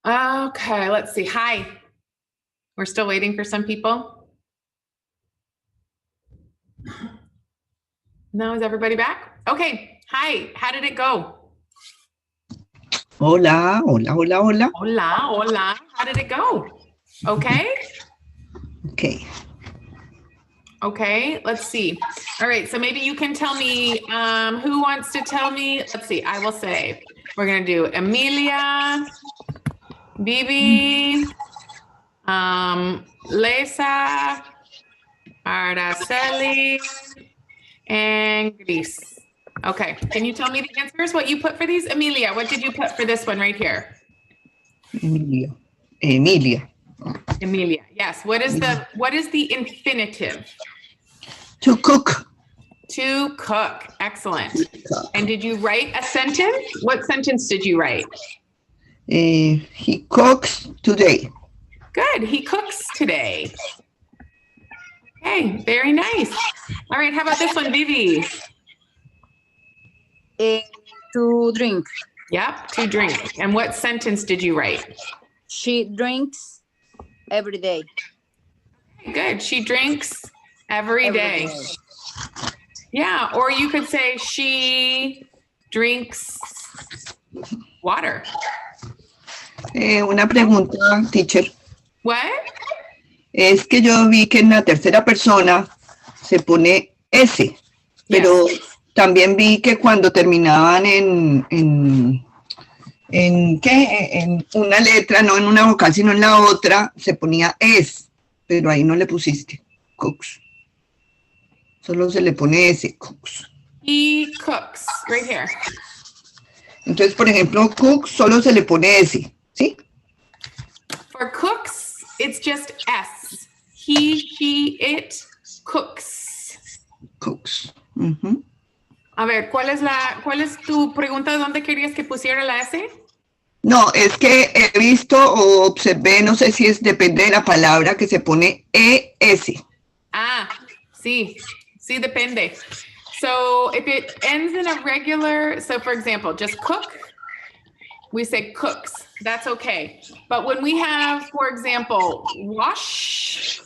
Okay, let's see. Hi. We're still waiting for some people. No, is everybody back? Okay. Hi. How did it go? Hola, hola, hola, hola. Hola, hola. How did it go? Okay. Okay. Okay, let's see. All right, so maybe you can tell me who wants to tell me. Let's see, I will say, we're gonna do Emilia, Bibi, Lesa, Araceli, and Gris. Okay, can you tell me the answers, what you put for these? Emilia, what did you put for this one right here? Emilia. Emilia. Emilia, yes. What is the infinitive? To cook. To cook. Excellent. And did you write a sentence? What sentence did you write? He cooks today. Good. He cooks today. Okay, very nice. All right, how about this one, Vivi? To drink. Yep, to drink. And what sentence did you write? She drinks every day. Good. She drinks every day. Yeah, or you could say she drinks water. Una pregunta, teacher. What? Es que yo vi que en la tercera persona se pone S, pero también vi que cuando terminaban en una letra, no en una vocal, sino en la otra, se ponía es, pero ahí no le pusiste cooks. Solo se le pone S, cooks. He cooks, right here. Entonces, por ejemplo, cook solo se le pone S, ¿Sí? For cooks, it's just S. He, she, it cooks. Cooks. Ujú. A ver, ¿cuál es tu pregunta de dónde querías que pusiera la S? No, es que he visto o observé, no sé si es depende de la palabra que se pone ES. Ah, sí, sí, depende. So if it ends in a regular, so for example, just cook, we say cooks, that's okay. But when we have, for example, wash,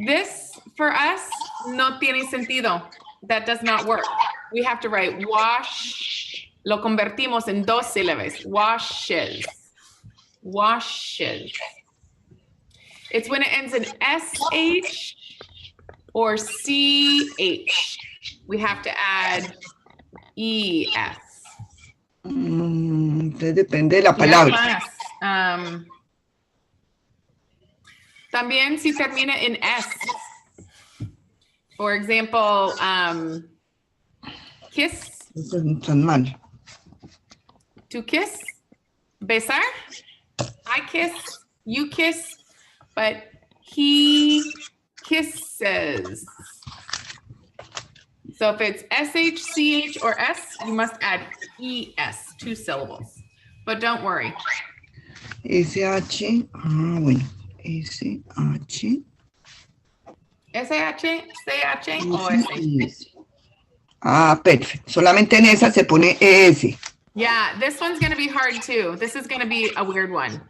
this for us no tiene sentido. That does not work. We have to write wash, lo convertimos en dos sílabas, washes, washes. It's when it ends in SH or CH. We have to add ES. Entonces depende de la Y hay palabra. más. También si termina en S. For example, kiss, Eso no tan mal. to kiss, besar. I kiss, you kiss, but he kisses. So if it's SH, CH, or S, you must add ES, 2 syllables. But don't worry. SH. Bueno. SH. SH, CH, o S. Perfecto. Solamente en esa se pone ES. Yeah, this one's gonna be hard too. This is gonna be a weird one.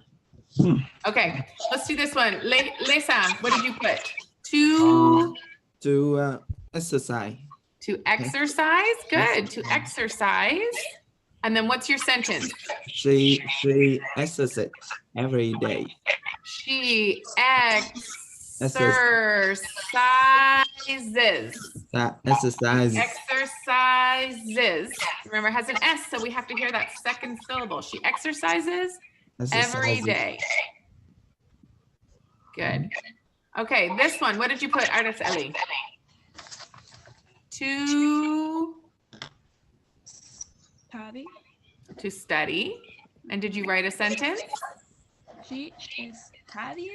Okay, let's do this one. Lisa, what did you put? To exercise. To exercise, good, to exercise. And then what's your sentence? She exercises every day. She exercises. That exercise Exercises. Remember, it has an S, so we have to hear that second syllable. She exercises every day. Good. Okay, this one, what did you put, Araceli? To study. And did you write a sentence? She studies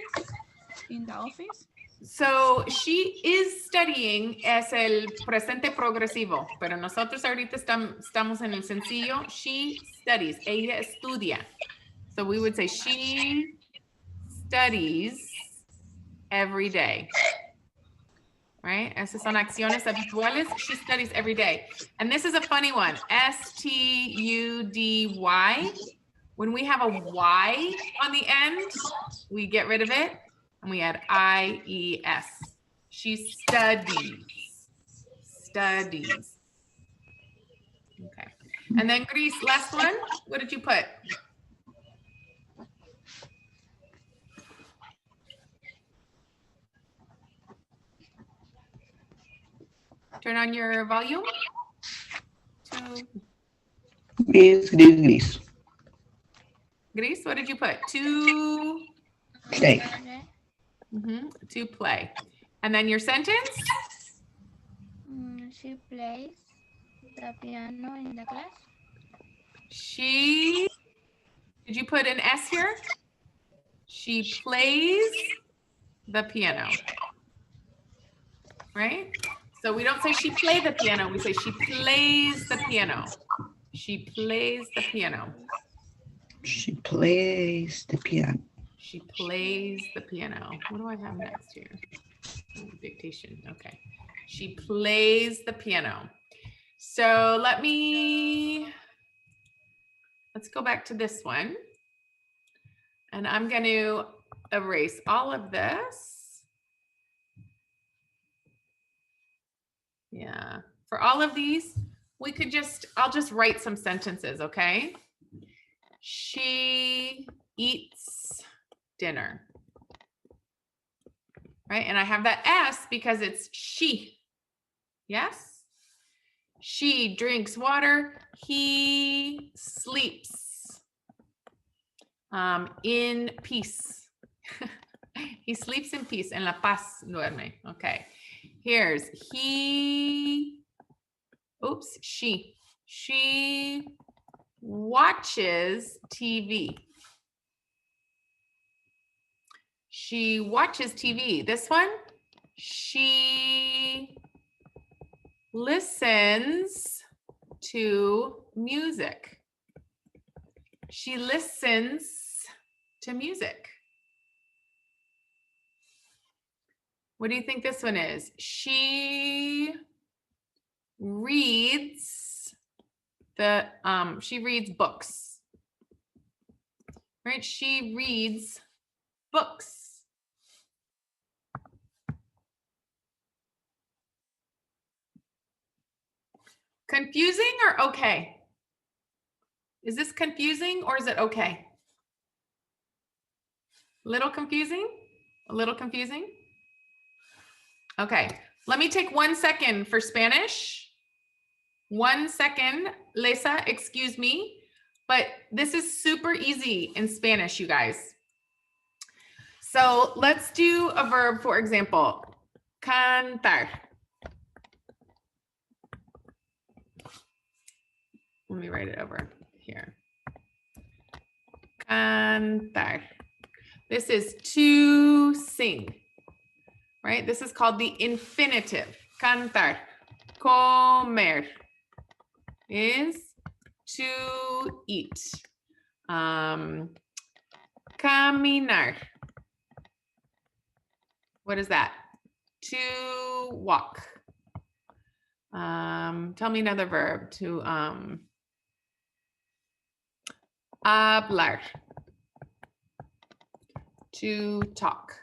in the office. So she is studying es el presente progresivo, pero nosotros ahorita estamos en el sencillo. She studies. Ella estudia. So we would say she studies every day. Right? Esas son acciones habituales. She studies every day. And this is a funny one. STUDY. When we have a Y on the end, we get rid of it and we add IES. She studies. Studies. Okay. And then Greece, last one. What did you put? Turn on your volume. Gris, gris, gris. Gris, what did you put? To Play. to play. And then your sentence? She plays the piano in the class. She, did you put an S here? She plays the piano. Right? So we don't say she played the piano, we say she plays the piano. She plays the piano. She plays the piano. She plays the piano. What do I have next here? Oh, dictation, okay. She plays the piano. So let's go back to this one. And I'm going to erase all of this. Yeah, for all of these, we could I'll just write some sentences, okay? She eats dinner. Right, and I have that S because it's she. Yes? She drinks water. He sleeps in peace. He sleeps in peace. En la paz duerme. Okay. Here's she watches TV. She watches TV. This one, she listens to music. She listens to music. What do you think this one is? She reads she reads books. Right? She reads books. Confusing or okay? Is this confusing or is it okay? Little confusing? A little confusing? Okay, let me take 1 second for Spanish. 1 second, Lisa, excuse me, but this is super easy in Spanish, you guys. So let's do a verb, for example, cantar. Let me write it over here. Cantar. This is to sing, right? This is called the infinitive. Cantar. Comer is to eat. Caminar. What is that? To walk. Tell me another verb. To hablar. To talk.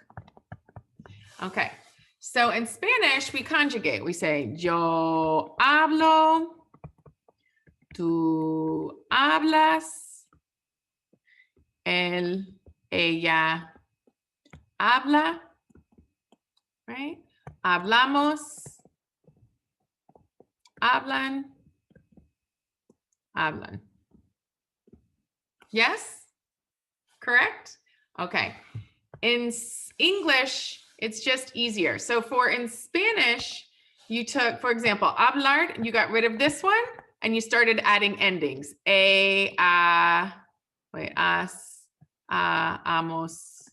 Okay. So in Spanish, we conjugate. We say, yo hablo, tú hablas, él, ella habla, right? Hablamos, hablan, hablan. Yes? Correct? Okay. In English, it's just easier. So in Spanish, you took, for example, hablar, you got rid of this one and you started adding endings. As, amos,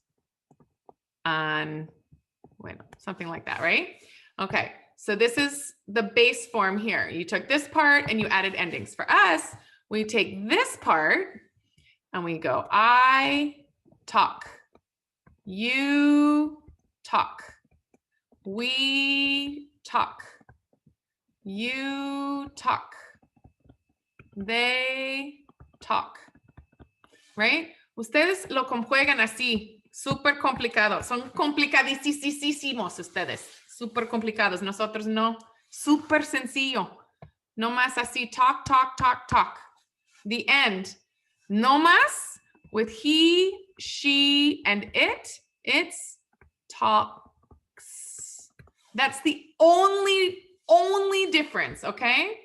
an, bueno, something like that, right? Okay, so this is the base form here. You took this part and you added endings. For us, we take this part and we go, I talk, you talk, we talk, you talk, they talk, right? Ustedes lo conjuegan así, súper complicado. Son complicadísimos ustedes, súper complicados. Nosotros no, súper sencillo. No más así, talk, talk, talk, talk. The end. No más with he, she, and it's talks. That's the only difference, okay?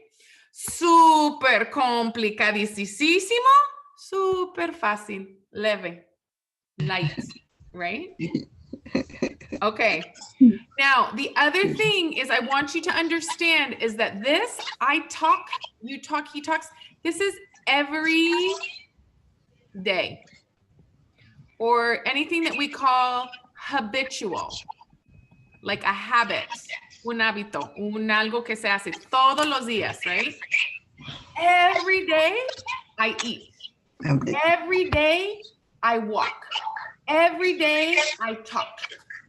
Súper complicadísimo, súper fácil, leve, light, right? Okay. Now, the other thing is I want you to understand is that this, I talk, you talk, he talks, this is every day, or anything that we call habitual, like a habit, un hábito, algo que se hace todos los días, right? Every day I eat. Every day I walk. Every day I talk.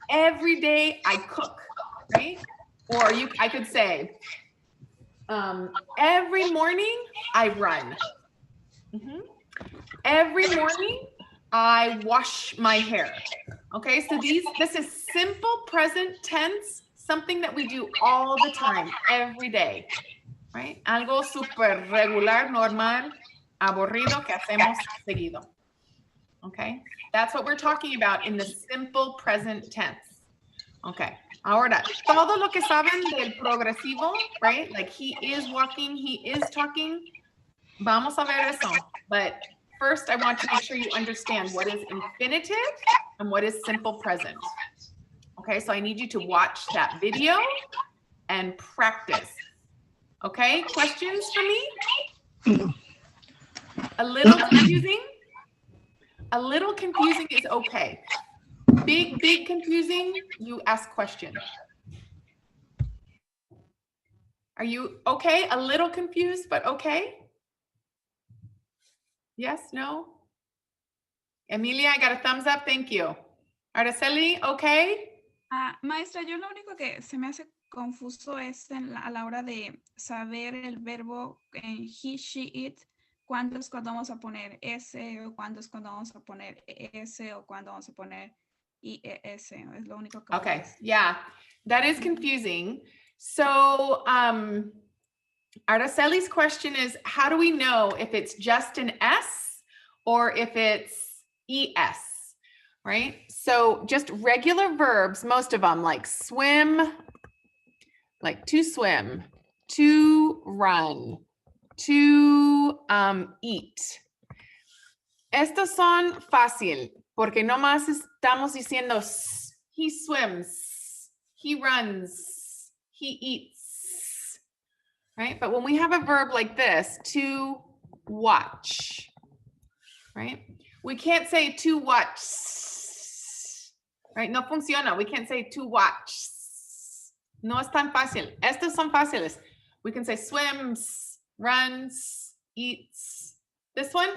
Every day I cook, right? Or I could say, every morning I run. Every morning I wash my hair. Okay, so this is simple present tense, something that we do all the time, every day, right? Algo super regular, normal, aburrido que hacemos seguido. Okay, that's what we're talking about in the simple present tense. Okay, ahora, todo lo que saben del progresivo, right? Like he is walking, he is talking. Vamos a ver eso. But first, I want to make sure you understand what is infinitive and what is simple present. Okay, so I need you to watch that video and practice. Okay, questions for me? A little confusing? A little confusing is okay. big confusing, you ask question. Are you okay? A little confused, but okay? Yes, no? Emilia, I got a thumbs up, thank you. Araceli, okay? Maestra, yo lo único que se me hace confuso es a la hora de saber el verbo en he, she, it, cuándo es cuando vamos a poner S o cuándo es cuando vamos a poner S o cuándo vamos a poner IES. Es lo único que Okay, yeah, that is confusing. So Araceli's question is, how do we know if it's just an S or if it's ES, right? So just regular verbs, most of them, like swim, like to swim, to run, to eat. Estos son fácil, porque nomás estamos diciendo he swims, he runs, he eats, right? But when we have a verb like this, to watch, right? We can't say to watch, right? No funciona. We can't say to watch. No es tan fácil. Estos son fáciles. We can say swims, runs, eats. This one,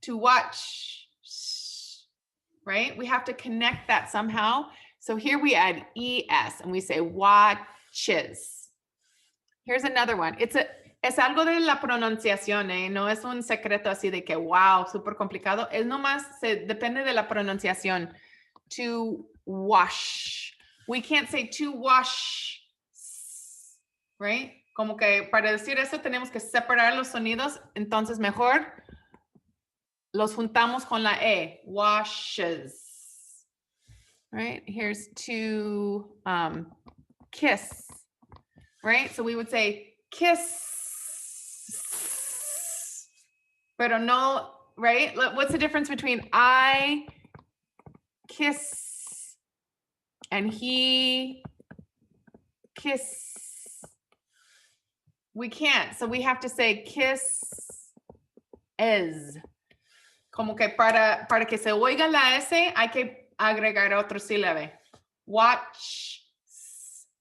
to watch, right? We have to connect that somehow. So here we add ES and we say watches. Here's another one. Es algo de la pronunciación, ¿eh? No es un secreto así de que, wow, súper complicado. Es nomás, depende de la pronunciación. To wash. We can't say to wash, right? Como que para decir eso tenemos que separar los sonidos. Entonces mejor los juntamos con la E. Washes. Right? Here's to kiss. Right? So we would say kiss. Pero no, right? What's the difference between I kiss and he kiss? We can't. So we have to say kiss es. Como que para que se oiga la S, hay que agregar otro sílabe. Watch.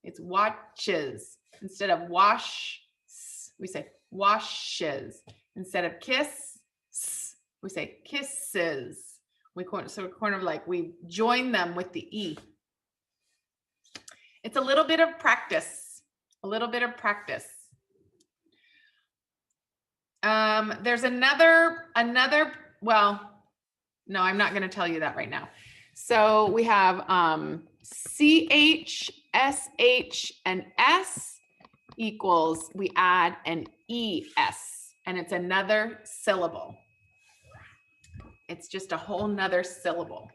It's watches. Instead of wash, we say washes. Instead of kiss, we say kisses. We kind of like we join them with the E. It's a little bit of practice. A little bit of practice. There's another, well, no, I'm not going to tell you that right now. So we have CH, SH, and S equals, we add an ES, and it's another syllable. It's just a whole nother syllable.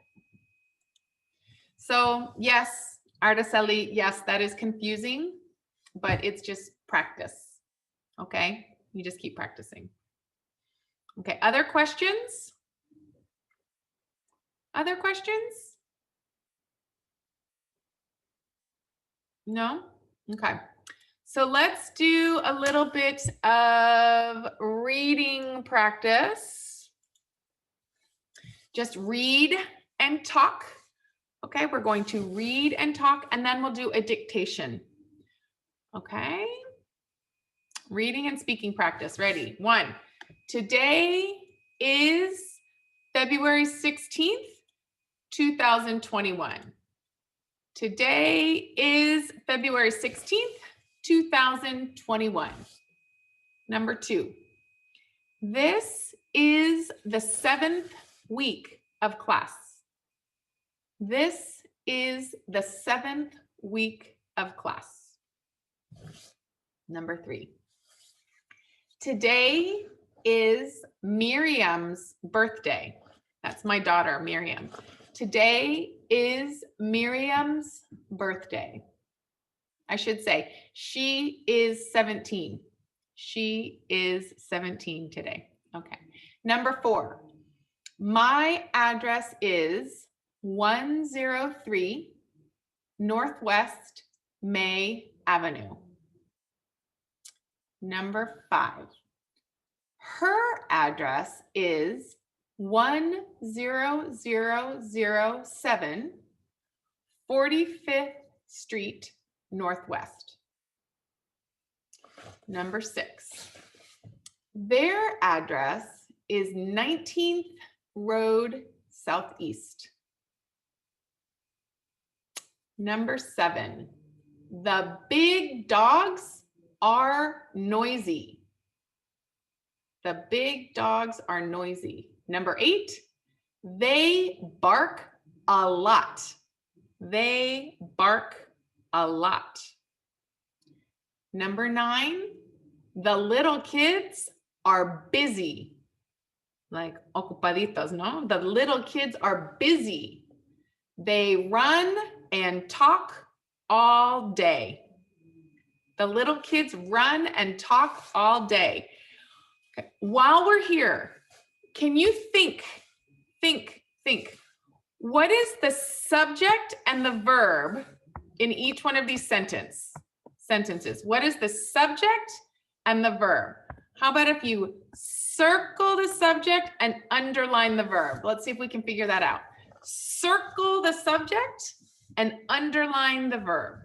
So yes, Araceli, yes, that is confusing, but it's just practice, okay? You just keep practicing. Okay, other questions? Other questions? No? Okay. So let's do a little bit of reading practice. Just read and talk. Okay, we're going to read and talk, and then we'll do a dictation. Okay. Reading and speaking practice. Ready? 1. Today is February 16th, 2021. Today is February 16th, 2021. Number 2. This is the 7th week of class. This is the 7th week of class. Number 3. Today is Miriam's birthday. That's my daughter, Miriam. Today is Miriam's birthday. I should say, she is 17. She is 17 today. Okay. Number 4. My address is 103 Northwest May Avenue. Number 5. Her address is 10007 45th Street Northwest. Number 6. Their address is 19th Road Southeast. Number 7. The big dogs are noisy. The big dogs are noisy. Number 8. They bark a lot. They bark a lot. Number 9. The little kids are busy. Like ocupaditos, no? The little kids are busy. They run and talk all day. The little kids run and talk all day. Okay. While we're here, can you think, what is the subject and the verb in each one of these sentences? What is the subject and the verb? How about if you circle the subject and underline the verb? Let's see if we can figure that out. Circle the subject and underline the verb.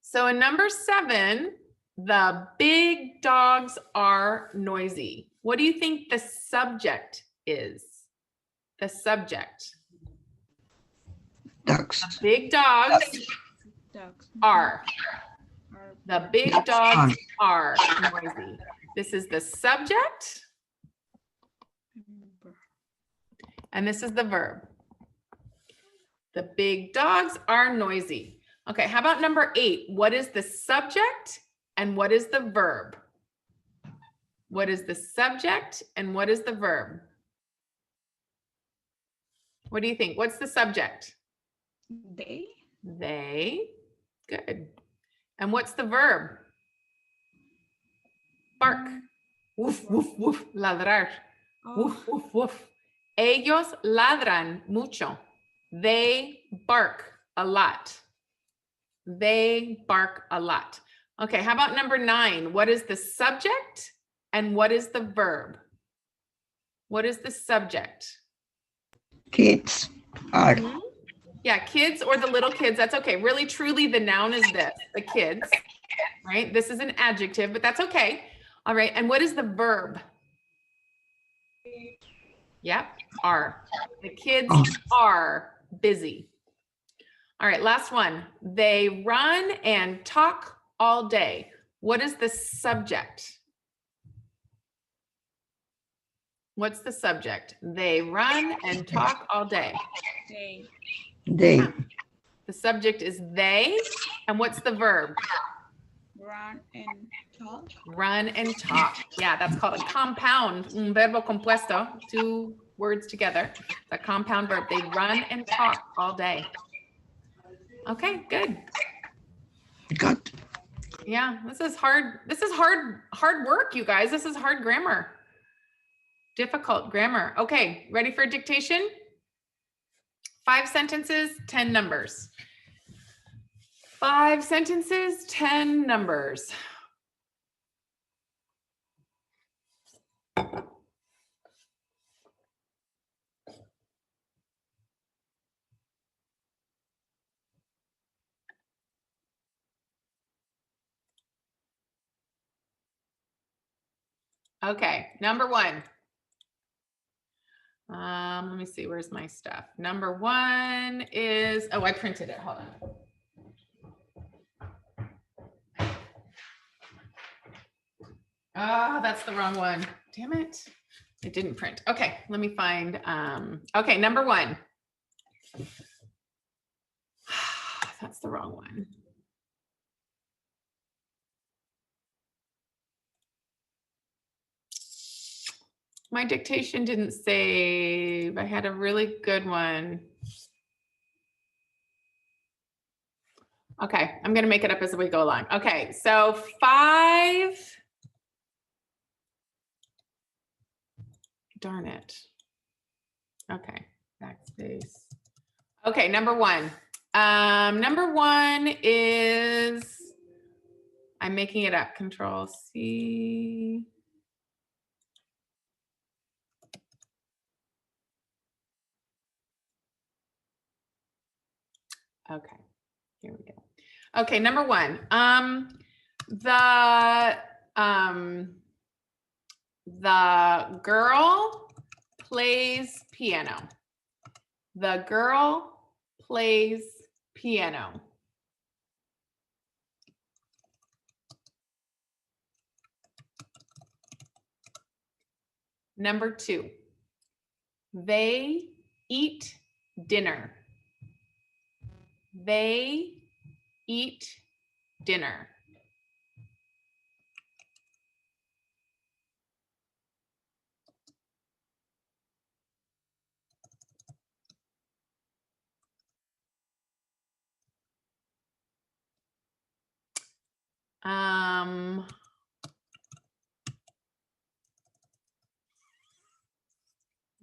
So in number 7, the big dogs are noisy. What do you think the subject is? The subject. Ducks. The big dogs Ducks. are. The big dogs are Are. noisy. This is the subject, and this is the verb. The big dogs are noisy. Okay, how about number 8? What is the subject and what is the verb? What is the subject and what is the verb? What do you think? What's the subject? They. They. Good. And what's the verb? Bark. Woof, woof, woof. Ladrar. Woof, woof, woof. Ellos ladran mucho. They bark a lot. They bark a lot. Okay, how about number 9? What is the subject and what is the verb? What is the subject? Kids are. Yeah, kids or the little kids, that's okay. Really, truly, the noun is this, the kids, right? This is an adjective, but that's okay. All right, and what is the verb? Yep, are. The kids are busy. All right, last one. They run and talk all day. What is the subject? What's the subject? They run and talk all day. They. They. The subject is they, and what's the verb? Run and talk. Run and talk. Yeah, that's called a compound, un verbo compuesto, 2 words together. A compound verb. They run and talk all day. Okay, good. Got. Yeah, this is hard. This is hard work, you guys. This is hard grammar. Difficult grammar. Okay, ready for dictation? 5 sentences, 10 numbers. 5 sentences, 10 numbers. Okay, number 1. Let me see, where's my stuff? Number 1 is, oh, I printed it, hold on. Oh, that's the wrong one. Damn it. It didn't print. Okay, let me find, okay, number 1. That's the wrong one. My dictation didn't save. I had a really good one. Okay, I'm gonna make it up as we go along. Okay, so 5. Darn it. Okay, backspace. Okay, number 1. Number 1 is, I'm making it up, Control C. Okay, here we go. Okay, number one. The girl plays piano. The girl plays piano. Number two, they eat dinner. They eat dinner.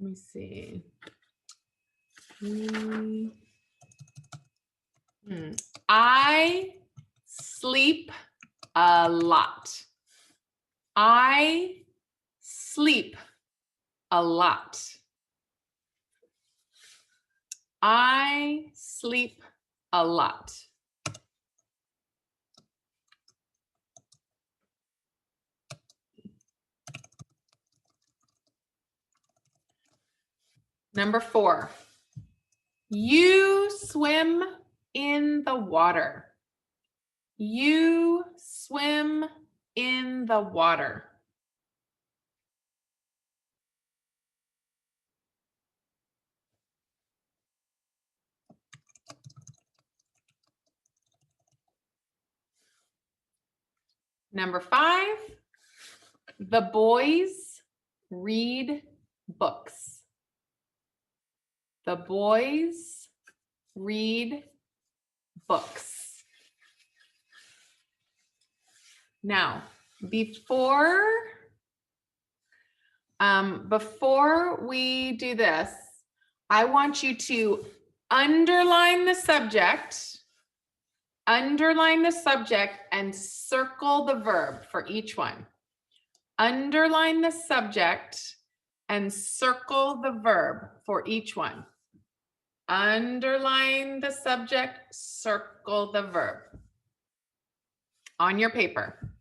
Let me see. I sleep a lot. I sleep a lot. I sleep a lot. Number four, you swim in the water. You swim in the water. Number five, the boys read books. The boys read books. Now, before we do this, I want you to underline the subject and circle the verb for each one. Underline the subject and circle the verb for each one. Underline the subject, circle the verb on your paper.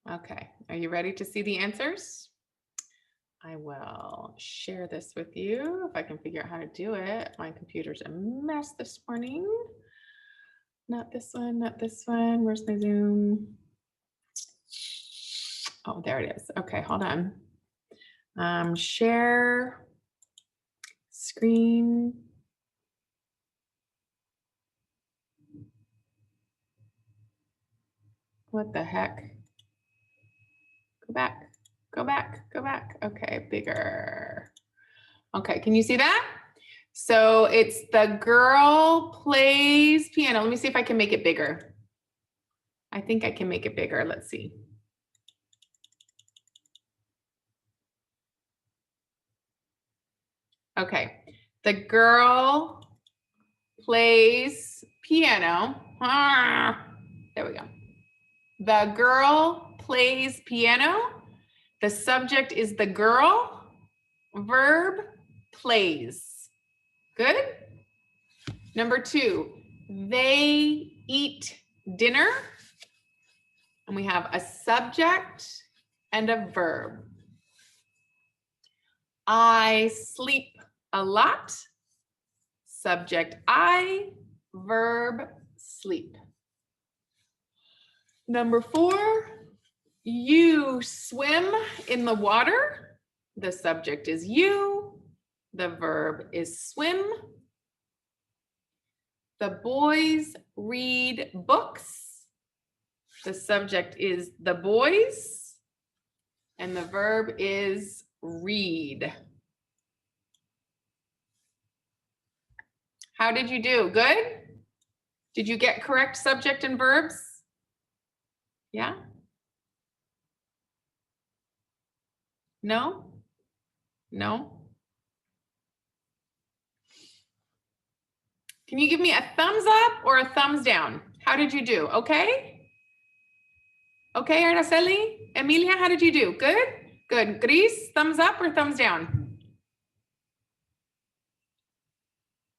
Okay, are you ready to see the answers? I will share this with you if I can figure out how to do it. My computer's a mess this morning. Not this one, not this one. Where's my Zoom? Oh, there it is. Okay, hold on. Share screen. What the heck? Go back, go back, go back. Okay, bigger. Okay, can you see that? So it's the girl plays piano. Let me see if I can make it bigger. I think I can make it bigger. Let's see. Okay, the girl plays piano. There we go. The girl plays piano. The subject is the girl. Verb, plays. Good? Number two, they eat dinner. And we have a subject and a verb. I sleep a lot. Subject I, verb sleep. Number four, you swim in the water. The subject is you. The verb is swim. The boys read books. The subject is the boys. And the verb is read. How did you do? Good? Did you get correct subject and verbs? Yeah? No? No? Can you give me a thumbs up or a thumbs down? How did you do? Okay? Okay, Araceli? Emilia, how did you do? Good? Good. Gris, thumbs up or thumbs down?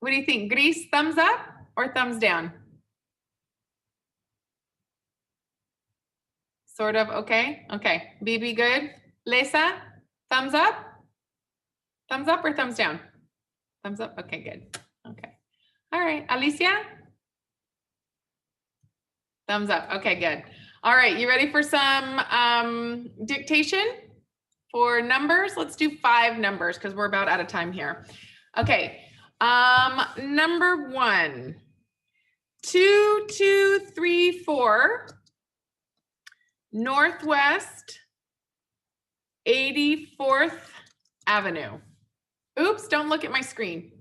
What do you think? Gris, thumbs up or thumbs down? Sort of, okay? Okay. Bibi, good? Lesa, thumbs up? Thumbs up or thumbs down? Thumbs up? Okay, good. Okay. All right. Alicia? Thumbs up. Okay, good. All right. You ready for some dictation for numbers? Let's do 5 numbers because we're about out of time here. Okay. Number 1, 2, 2, 3, 4, Northwest 84th Avenue. Oops, don't look at my screen.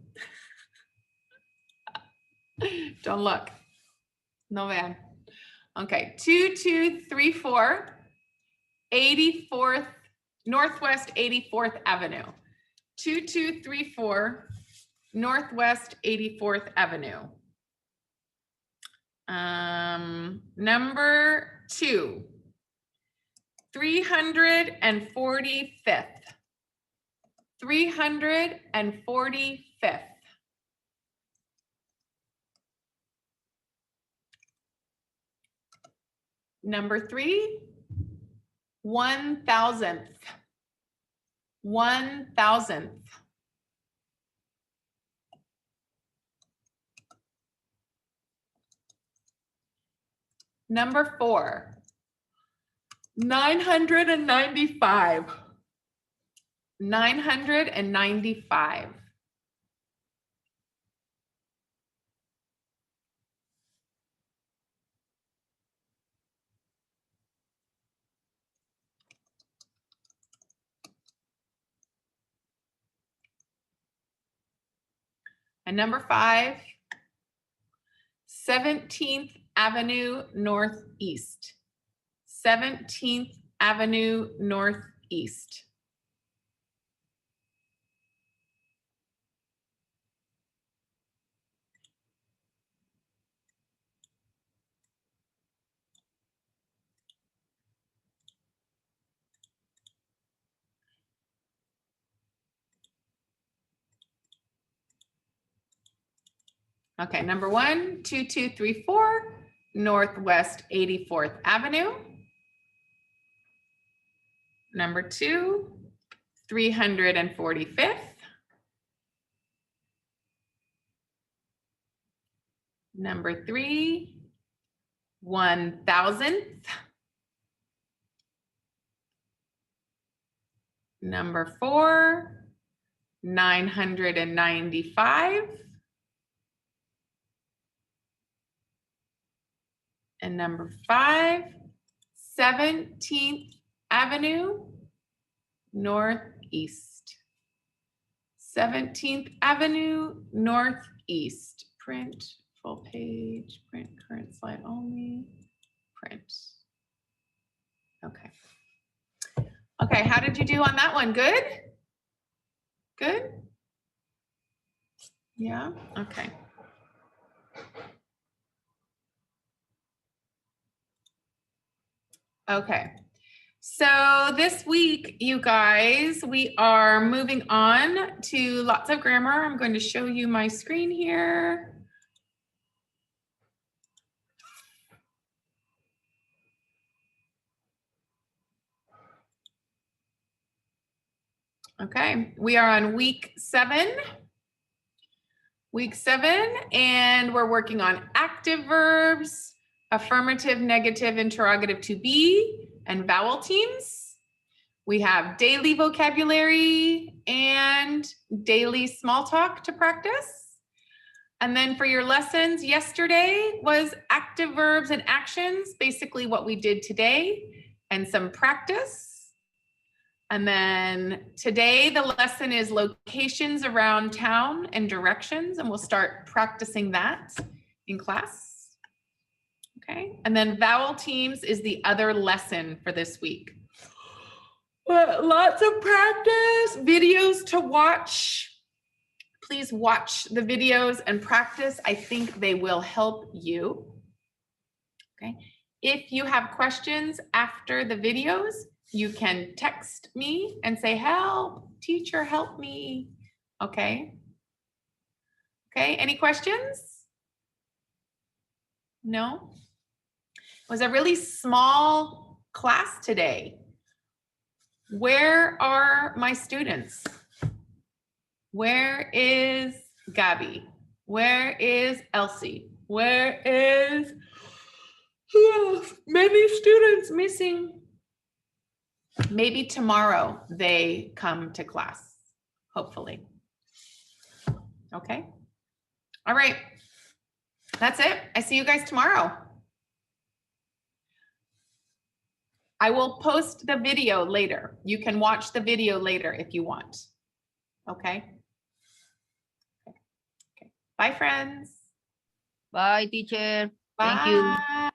Don't look. No man. Okay, 2, 2, 3, 4, 84th, Northwest 84th Avenue. 2, 2, 3, 4, Northwest 84th Avenue. Number 2, 345th. 345th. Number 3, 1000th. 1000th. Number 4, 995. 995. And number 5, 17th Avenue Northeast. 17th Avenue Northeast. Okay, number 1, 2, 2, 3, 4, Northwest 84th Avenue. Number 2, 345th. Number 3, 1000th. Number 4, 995. And number 5, 17th Avenue Northeast. 17th Avenue Northeast. Print, full page, print, current slide only, print. Okay. Okay, how did you do on that one? Good? Good? Yeah, okay. Okay, so this week, you guys, we are moving on to lots of grammar. I'm going to show you my screen here. Okay, we are on week 7. Week 7, and we're working on active verbs, affirmative, negative, interrogative to be, and vowel teams. We have daily vocabulary and daily small talk to practice. And then for your lessons, yesterday was active verbs and actions, basically what we did today, and some practice. And then today the lesson is locations around town and directions, and we'll start practicing that in class. Okay, and then vowel teams is the other lesson for this week. Lots of practice, videos to watch. please watch the videos and practice. I think they will help you. Okay. If you have questions after the videos, you can text me and say, help, teacher, help me. Okay. Okay, any questions? No? It was a really small class today. Where are my students? Where is Gabby? Where is Elsie? Where is many students missing? Maybe tomorrow they come to class, hopefully. Okay. All right. That's it. I see you guys tomorrow. I will post the video later. You can watch the video later if you want. Okay. Okay. Bye, friends. Bye, teacher. Thank you. Bye.